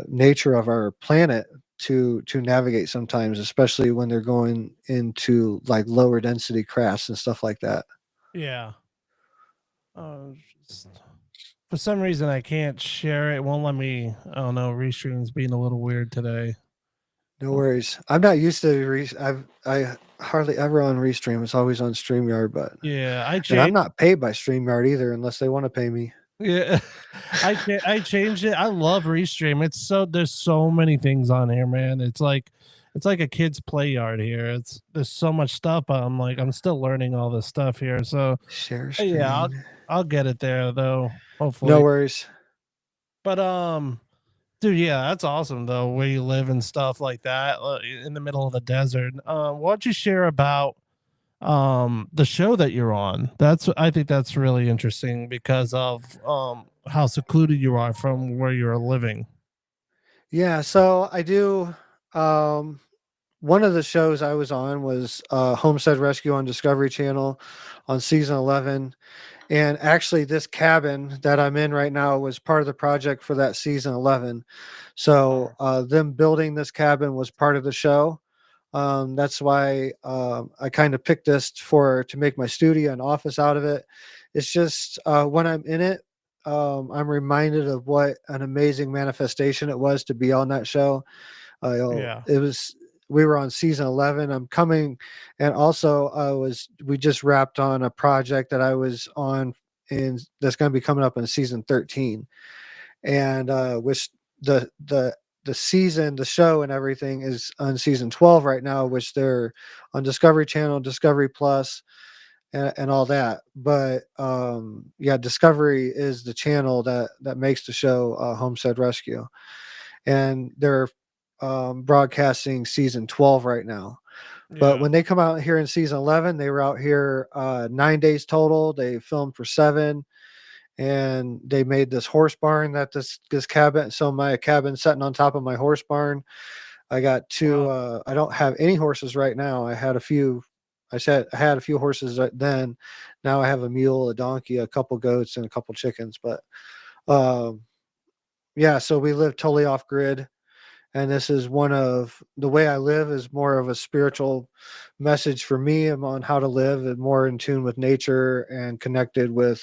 nature of our planet to navigate sometimes, especially when they're going into like lower density crafts and stuff like that. Yeah. For some reason I can't share it. It won't let me. I don't know. Restream's being a little weird today. No worries. I'm not used to I hardly ever on Restream. It's always on StreamYard, but yeah, and I'm not paid by StreamYard either, unless they want to pay me. Yeah, I changed it. I love Restream. There's so many things on here, man. It's like a kid's play yard here. There's so much stuff. But I'm still learning all this stuff here. So share screen. Yeah, I'll get it there though. Hopefully. No worries. But dude, yeah, that's awesome though, where you live and stuff like that in the middle of the desert. Why don't you share about the show that you're on? I think that's really interesting because of how secluded you are from where you're living. Yeah, so I do one of the shows I was on was Homestead Rescue on Discovery Channel on season 11. And actually, this cabin that I'm in right now was part of the project for that season 11. So them building this cabin was part of the show. That's why I kind of picked this to make my studio and office out of it. It's just when I'm in it, I'm reminded of what an amazing manifestation it was to be on that show. We were on season 11. I'm coming, and also we just wrapped on a project that I was on, and that's going to be coming up in season 13, and which the season, the show, and everything is on season 12 right now, which they're on Discovery Channel, Discovery Plus, and all that. But Discovery is the channel that makes the show Homestead Rescue, and they're broadcasting season 12 right now. But when they come out here in season 11, they were out here 9 days total. They filmed for 7, and they made this horse barn that this cabin. So my cabin sitting on top of my horse barn. I got two. I don't have any horses right now. I had a few. I had a few horses then. Now I have a mule, a donkey, a couple goats, and a couple chickens. But yeah, so we live totally off grid. And this is one of the way I live is more of a spiritual message for me. I'm on how to live and more in tune with nature and connected with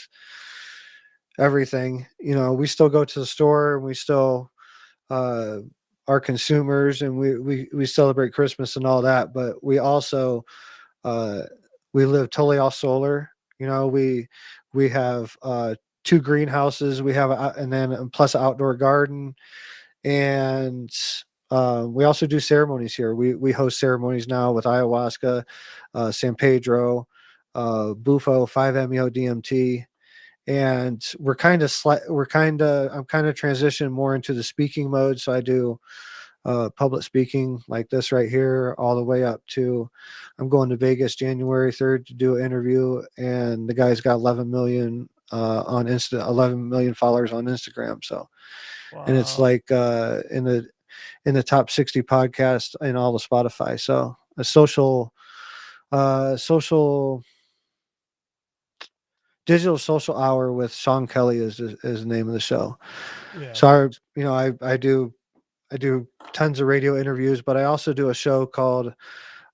everything. We still go to the store and we still are consumers, and we celebrate Christmas and all that, but we also we live totally off solar. We have two greenhouses. We have and then plus an outdoor garden, and we also do ceremonies here. We host ceremonies now with ayahuasca, San Pedro, Bufo, 5-MeO DMT, and I'm kind of transitioning more into the speaking mode. So I do public speaking like this right here, all the way up to I'm going to Vegas January 3rd to do an interview, and the guy's got 11 million on 11 million followers on Instagram. So, and it's like in the top 60 podcasts in all the Spotify. So a social digital social hour with Sean Kelly is the name of the show. Yeah. So I do tons of radio interviews, but I also do a show called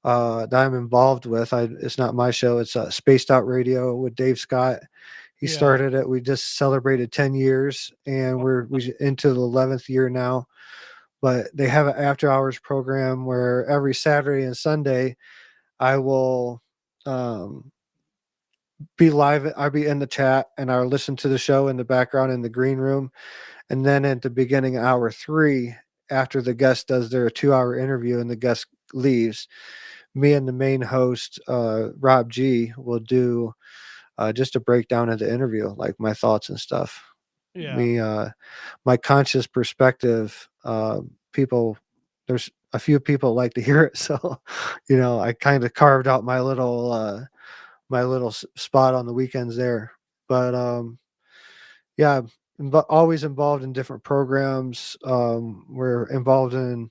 that I'm involved with. It's not my show. It's Spaced Out Radio with Dave Scott. He started it. We just celebrated 10 years, and we're into the 11th year now. But they have an after hours program where every Saturday and Sunday I will be live. I'll be in the chat and I'll listen to the show in the background in the green room. And then at the beginning of hour 3, after the guest does their 2-hour interview and the guest leaves, me and the main host, Rob G, will do just a breakdown of the interview, like my thoughts and stuff. Yeah. My conscious perspective, there's a few people like to hear it. So, I kind of carved out my little spot on the weekends there. But yeah, always involved in different programs. We're involved in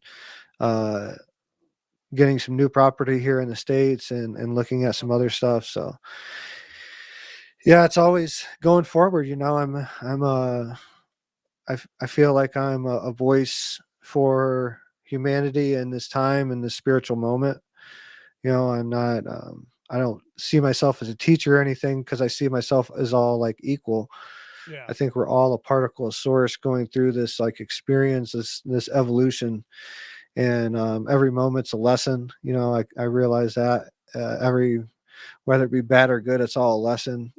getting some new property here in the States and looking at some other stuff. So yeah, it's always going forward. I feel like I'm a voice for humanity in this time, in this spiritual moment. I'm not, I don't see myself as a teacher or anything, because I see myself as all like equal. Yeah. I think we're all a particle of source going through this like experience, this evolution, and every moment's a lesson. I realize that whether it be bad or good, it's all a lesson.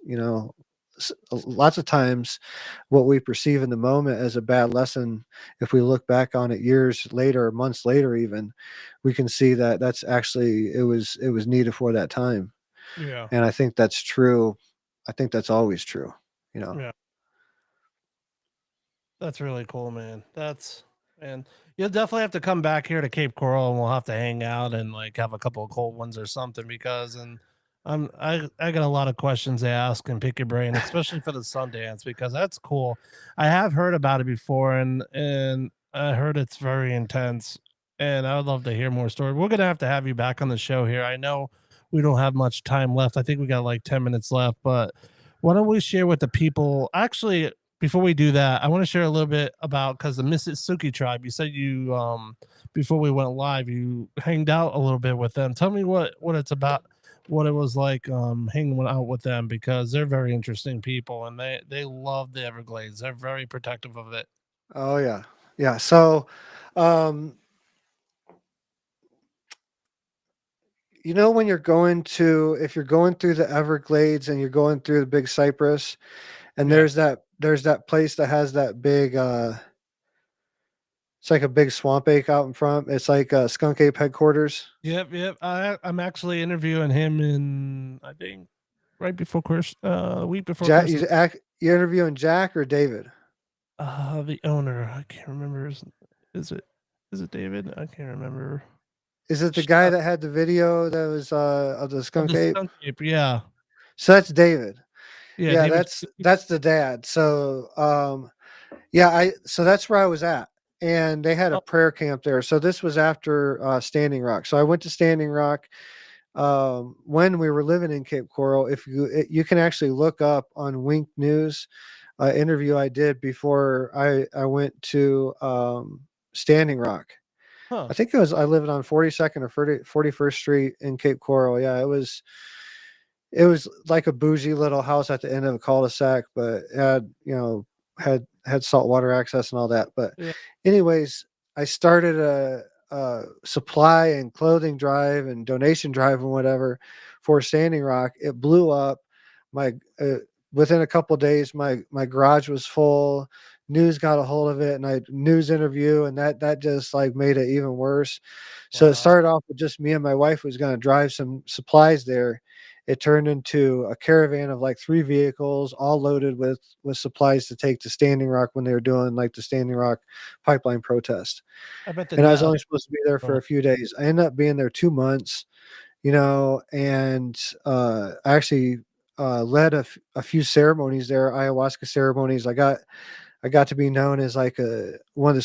Lots of times what we perceive in the moment as a bad lesson, if we look back on it years later, months later even, we can see that that's actually it was needed for that time. Yeah. And I think that's true. I think that's always true. Yeah. That's really cool, man. And you'll definitely have to come back here to Cape Coral, and we'll have to hang out and like have a couple of cold ones or something, because I got a lot of questions to ask and pick your brain, especially for the Sundance, because that's cool. I have heard about it before, and I heard it's very intense, and I would love to hear more stories. We're gonna have to have you back on the show here. I know we don't have much time left. I think we got like 10 minutes left, but why don't we share with the people? Actually, before we do that, I want to share a little bit about, because the Mississauga tribe, you said you before we went live, you hanged out a little bit with them. Tell me what it's about, what it was like hanging out with them, because they're very interesting people, and they love the Everglades. They're very protective of it. Oh yeah. Yeah. So when if you're going through the Everglades and you're going through the Big Cypress, and there's that place that has that big it's like a big swamp ache out in front. It's like Skunk Ape headquarters. Yep. I'm actually interviewing him in, I think, right before week before Jack, Christmas. you're interviewing Jack or David? The owner. I can't remember. Is it David? I can't remember. Is it the guy that had the video that was of the Skunk Ape? Skunk Ape, yeah. So that's David. Yeah, David. That's the dad. So so that's where I was at. and they had a prayer camp there. So this was after Standing Rock. So I went to Standing Rock when we were living in Cape Coral. If you can actually look up on Wink News interview I did before I went to Standing Rock. Huh. I think I lived on 42nd or 41st Street in Cape Coral. Yeah, it was like a bougie little house at the end of a cul-de-sac, but had had saltwater access and all that. But Yeah. anyways, I started a supply and clothing drive and donation drive and whatever for Standing Rock. It blew up. My within a couple days, my garage was full. News got a hold of it, and I news interview, and that just like made it even worse. So it started off with just me and my wife was going to drive some supplies there. It turned into a caravan of like 3 vehicles, all loaded with supplies to take to Standing Rock when they were doing like the Standing Rock pipeline protest. I bet And I was only supposed to be there for a few days. I ended up being there 2 months, and I actually led a few ceremonies there, ayahuasca ceremonies. I got to be known as like one of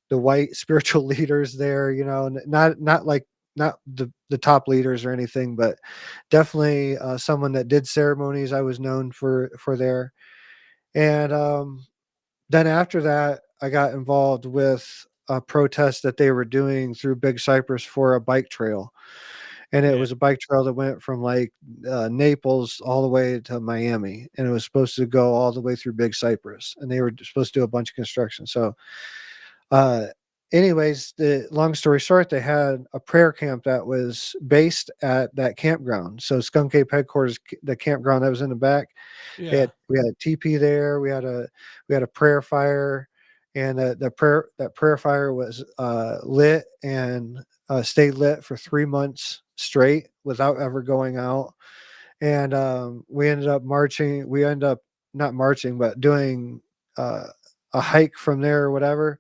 the white spiritual leaders there, not like not the top leaders or anything, but definitely someone that did ceremonies. I was known for there. And then after that, I got involved with a protest that they were doing through Big Cypress for a bike trail. And it was a bike trail that went from like Naples all the way to Miami, and it was supposed to go all the way through Big Cypress, and they were supposed to do a bunch of construction. So uh, anyways, the long story short, they had a prayer camp that was based at that campground. So Skunk Ape headquarters, the campground that was in the back. Yeah. We had a teepee there. We had a prayer fire, and that prayer fire was lit and stayed lit for 3 months straight without ever going out. And we ended up marching. We ended up not marching, but doing a hike from there or whatever,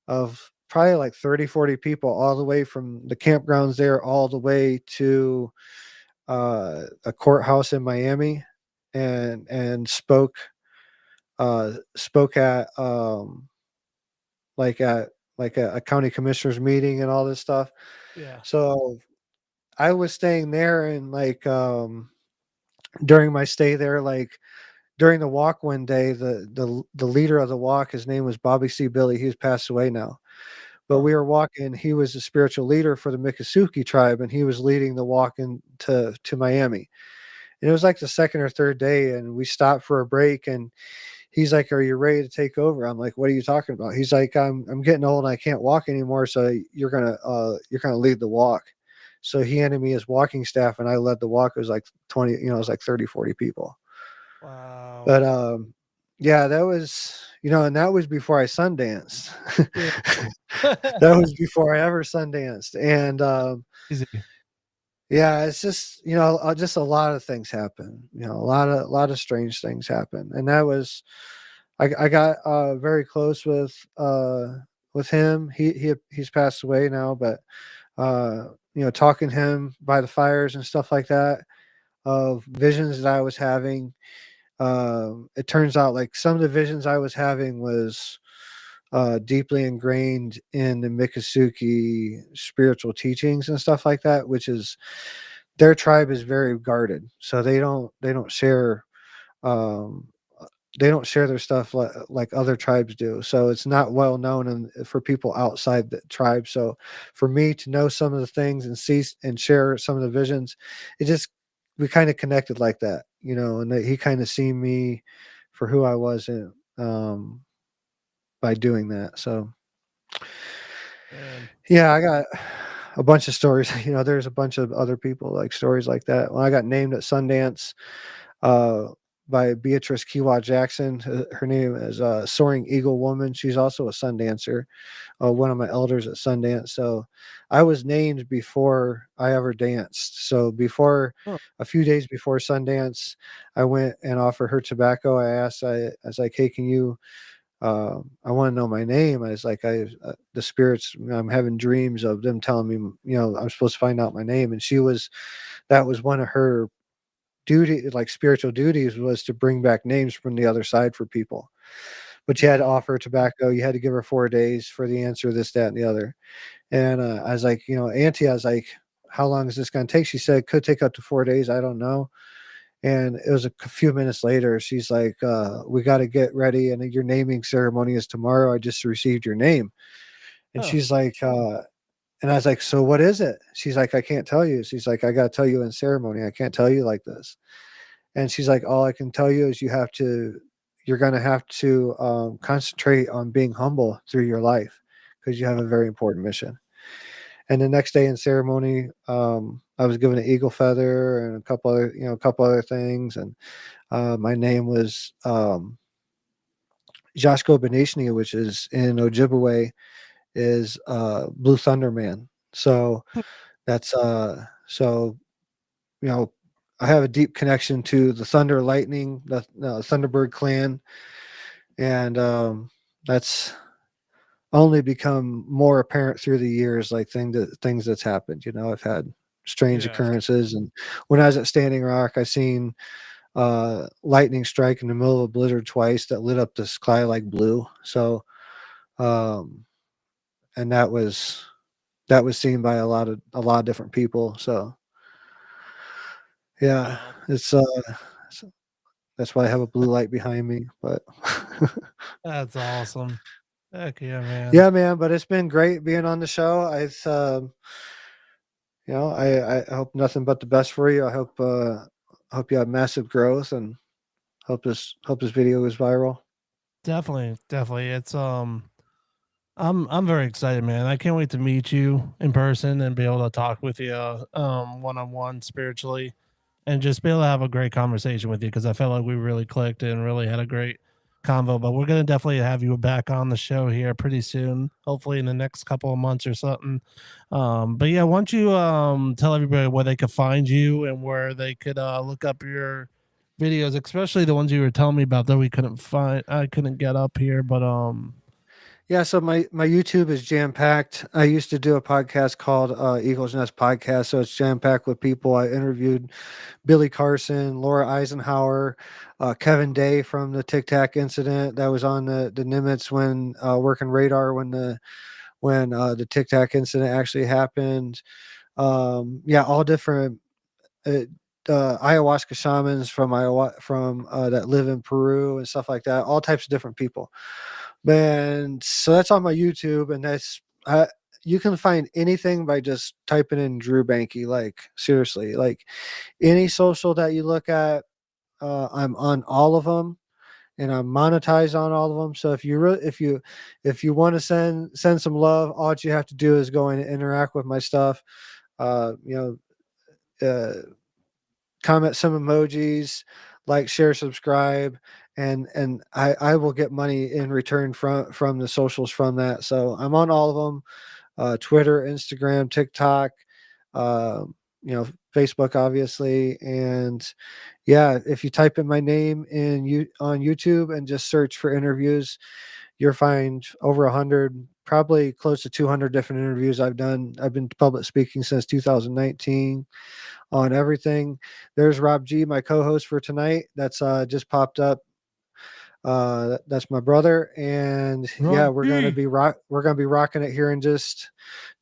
of probably like 30-40 people, all the way from the campgrounds there all the way to a courthouse in Miami, and spoke at like at a county commissioners meeting and all this stuff. Yeah. So I was staying there, and like during my stay there, like during the walk one day, the leader of the walk, his name was Bobby C. Billy. He's passed away now. But we were walking. He was a spiritual leader for the Miccosukee tribe, and he was leading the walk to Miami. And it was like the second or third day, and we stopped for a break. And he's like, "Are you ready to take over?" I'm like, "What are you talking about?" He's like, "I'm getting old and I can't walk anymore, so you're gonna lead the walk." So he handed me his walking staff, and I led the walk. It was like 20, it was like 30-40 people. Wow. But yeah, that was, and that was before I sundanced. That was before I ever sundanced. And yeah, it's just, just a lot of things happen. A lot of strange things happen. And that was, I got very close with him. He's passed away now, but talking to him by the fires and stuff like that, of visions that I was having. It turns out like some of the visions I was having was deeply ingrained in the Miccosukee spiritual teachings and stuff like that, which is, their tribe is very guarded, so they don't share their stuff like other tribes do. So it's not well known for people outside the tribe. So for me to know some of the things and see and share some of the visions, we kind of connected like that, and that he kind of seen me for who I was in, by doing that. So yeah, I got a bunch of stories. There's a bunch of other people like stories like that. When I got named at Sundance by Beatrice Kiwa Jackson, her name is Soaring Eagle Woman. She's also a Sundancer, one of my elders at Sundance. So I was named before I ever danced. So a few days before Sundance, I went and offered her tobacco. I was like, "Hey, can you, I want to know my name." I was like, the spirits, I'm having dreams of them telling me, I'm supposed to find out my name. And that was one of her spiritual duties, was to bring back names from the other side for people. but you had to offer her tobacco. You had to give her 4 days for the answer, this, that, and the other. And I was like, Auntie, I was like, how long is this going to take? She said, could take up to 4 days. I don't know. And it was a few minutes later. She's like, we got to get ready. And your naming ceremony is tomorrow. I just received your name. And she's like, and I was like, so what is it? She's like, I can't tell you. She's like, I got to tell you in ceremony. I can't tell you like this. And she's like, all I can tell you is you're going to have to concentrate on being humble through your life because you have a very important mission. And the next day in ceremony, I was given an eagle feather and a couple other things. And my name was Jasko Benishni, which is in Ojibwe is Blue Thunder Man. So that's I have a deep connection to the Thunder Lightning, the Thunderbird clan, and that's only become more apparent through the years, like things that's happened. I've had strange occurrences, and when I was at Standing Rock, I seen lightning strike in the middle of a blizzard twice that lit up the sky like blue. So, and that was seen by a lot of different people. So, yeah, it's that's why I have a blue light behind me. But That's awesome. Heck yeah, man. Yeah, man. But it's been great being on the show. I hope nothing but the best for you. I hope you have massive growth, and hope this video is viral. Definitely. It's I'm very excited, man. I can't wait to meet you in person and be able to talk with you one-on-one spiritually and just be able to have a great conversation with you, because I felt like we really clicked and really had a great convo. But we're gonna definitely have you back on the show here pretty soon, hopefully in the next couple of months or something. But yeah, why don't you tell everybody where they could find you and where they could look up your videos, especially the ones you were telling me about that I couldn't get up here, but Yeah, so my YouTube is jam packed. I used to do a podcast called Eagles Nest Podcast, so it's jam packed with people. I interviewed Billy Carson, Laura Eisenhower, Kevin Day from the Tic Tac incident that was on the Nimitz when working radar when the Tic Tac incident actually happened. All different ayahuasca shamans from that live in Peru and stuff like that. All types of different people. And so that's on my YouTube, and that's you can find anything by just typing in Drew Bankey. Like, seriously, like any social that you look at, I'm on all of them, and I'm monetized on all of them. So if you want to send some love, all you have to do is go in and interact with my stuff. Comment some emojis, like, share, subscribe, and I will get money in return from the socials from that. So I'm on all of them, Twitter, Instagram, TikTok, Facebook, obviously. And yeah, if you type in my name on YouTube and just search for interviews, you'll find over 100, probably close to 200 different interviews I've done. I've been public speaking since 2019 on everything. There's Rob G, my co-host for tonight. That's just popped up. That's my brother, and Rob we're G. gonna be rocking it here in just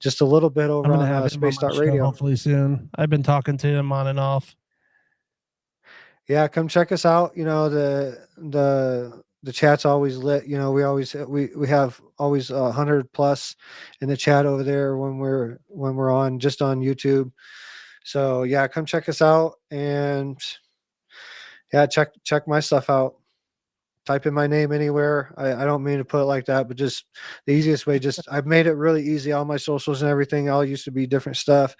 a little bit over I'm gonna on have him on Space my show Radio. hopefully soon. I've been talking to him on and off. Yeah, come check us out. The chat's always lit. We have always 100 plus in the chat over there when we're on just on YouTube. So yeah, come check us out, and yeah, check my stuff out. Type in my name anywhere. I don't mean to put it like that, but just the easiest way. Just I've made it really easy. All my socials and everything all used to be different stuff.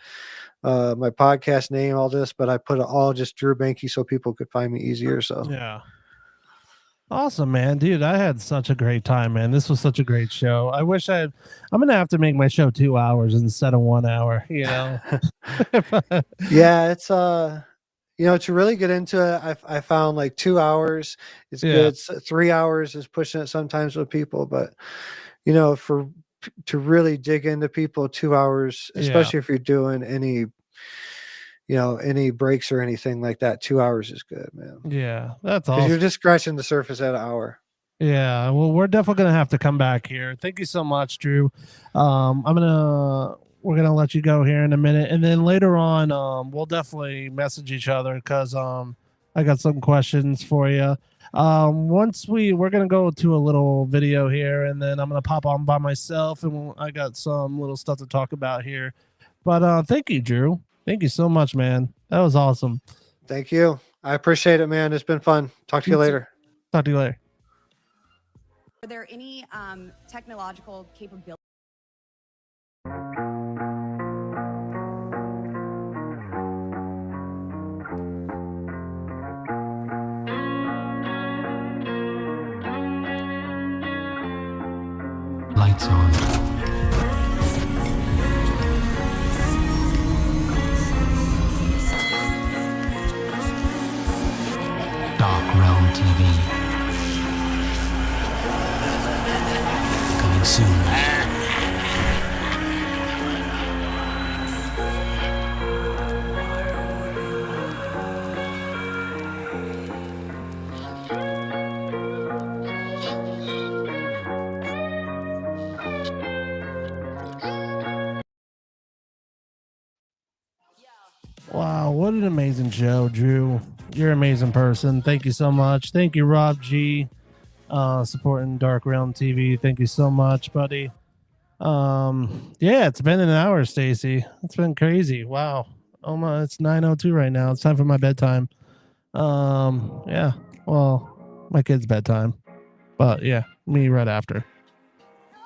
My podcast name, all this, but I put it all just Drew Bankey so people could find me easier. So yeah. Awesome, man. Dude, I had such a great time, man. This was such a great show. I'm going to have to make my show 2 hours instead of 1 hour, Yeah, it's to really get into it, I found like 2 hours is good. 3 hours is pushing it sometimes with people, but to really dig into people, 2 hours, especially if you're doing any breaks or anything like that, 2 hours is good, man. Yeah, that's awesome. Because you're just scratching the surface at an hour. Yeah, well, we're definitely gonna have to come back here. Thank you so much, Drew. We're gonna let you go here in a minute, and then later on, we'll definitely message each other because I got some questions for you. Once we're gonna go to a little video here, and then I'm gonna pop on by myself, and I got some little stuff to talk about here. But thank you, Drew. Thank you so much, man. That was awesome. Thank you. I appreciate it, man. It's been fun. Talk to you later. Talk to you later. Are there any technological capabilities? Lights on. Dark Realm TV. Coming soon. Wow, what an amazing show, Drew. You're an amazing person. Thank you so much. Thank you, Rob G, supporting Dark Realm TV. Thank you so much, buddy. Yeah, it's been an hour, Stacy. It's been crazy. Wow. Oh my, it's 9:02 right now. It's time for my bedtime. Yeah. Well, my kid's bedtime. But yeah, me right after.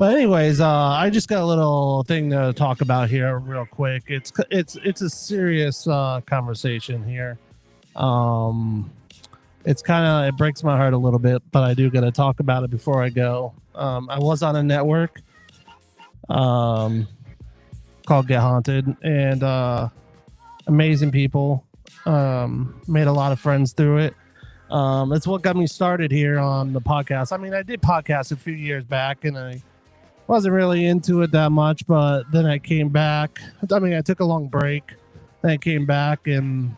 But anyways, I just got a little thing to talk about here real quick. It's a serious conversation here. It's it breaks my heart a little bit, but I do got to talk about it before I go. I was on a network called Get Haunted, and amazing people. Made a lot of friends through it. It's what got me started here on the podcast. I mean, I did podcasts a few years back, and I wasn't really into it that much, but then I came back. I mean, I took a long break. Then I came back and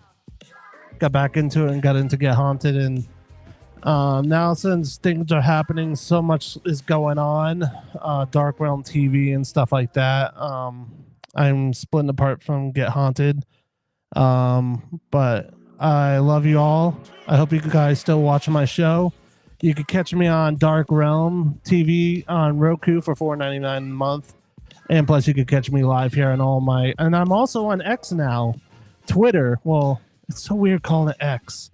got back into it and got into Get Haunted. And now, since things are happening, so much is going on, Dark Realm TV and stuff like that. I'm splitting apart from Get Haunted. But I love you all. I hope you guys still watching my show. You can catch me on Dark Realm TV on Roku for $4.99 a month. And plus you can catch me live here on and I'm also on X now. Twitter. Well, it's so weird calling it X,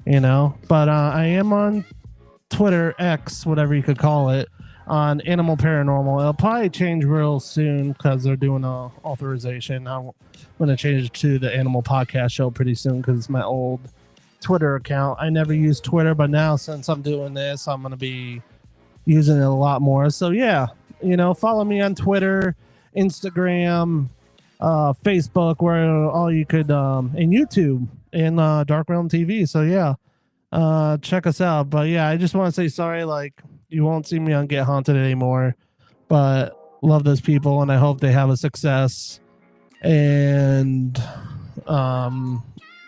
but I am on Twitter, X, whatever you could call it, on Animal Paranormal. It'll probably change real soon because they're doing a authorization. I'm going to change it to the Animal Podcast Show pretty soon because it's my old Twitter account. I never used Twitter, but now since I'm doing this, I'm going to be using it a lot more. So yeah, follow me on Twitter, Instagram, Facebook, where all you could, and YouTube and Dark Realm TV. So yeah, check us out. But yeah, I just want to say sorry, you won't see me on Get Haunted anymore, but love those people and I hope they have a success. And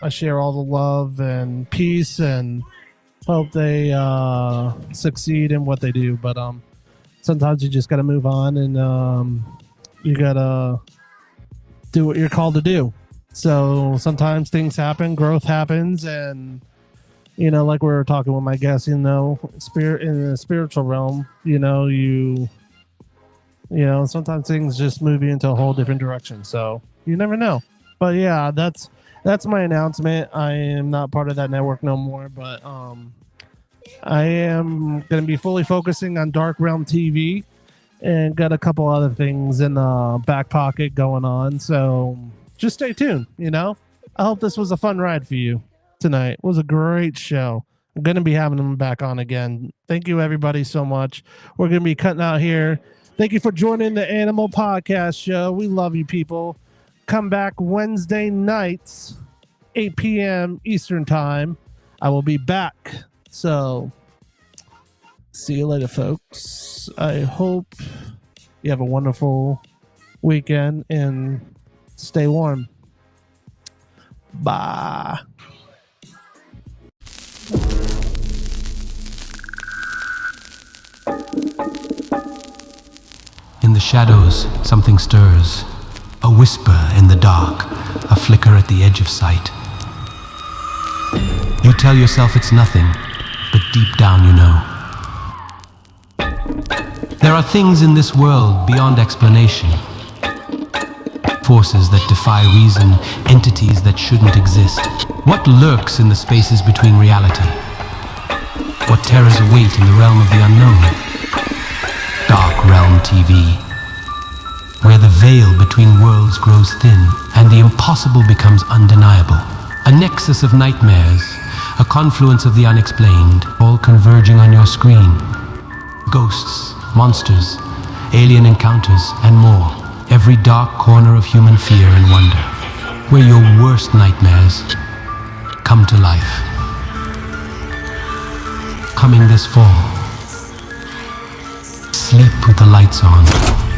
I share all the love and peace and hope they succeed in what they do. But sometimes you just got to move on and you got to do what you're called to do. So sometimes things happen, growth happens, and like we were talking with my guest, spirit in the spiritual realm, sometimes things just move you into a whole different direction. So you never know. But yeah, that's my announcement. I am not part of that network no more, but I am going to be fully focusing on Dark Realm TV and got a couple other things in the back pocket going on. So just stay tuned. I hope this was a fun ride for you tonight. It was a great show. I'm going to be having them back on again. Thank you, everybody, so much. We're going to be cutting out here. Thank you for joining the Animal Podcast Show. We love you, people. Come back Wednesday nights, 8 p.m. Eastern Time. I will be back. So, see you later, folks. I hope you have a wonderful weekend and stay warm. Bye. shadows, something stirs. A whisper in the dark, a flicker at the edge of sight. You tell yourself it's nothing, but deep down you know. There are things in this world beyond explanation. Forces that defy reason, entities that shouldn't exist. What lurks in the spaces between reality? What terrors await in the realm of the unknown? Dark Realm TV, where the veil between worlds grows thin and the impossible becomes undeniable. A nexus of nightmares, a confluence of the unexplained, all converging on your screen. Ghosts, monsters, alien encounters, and more. Every dark corner of human fear and wonder, where your worst nightmares come to life. Coming this fall, sleep with the lights on.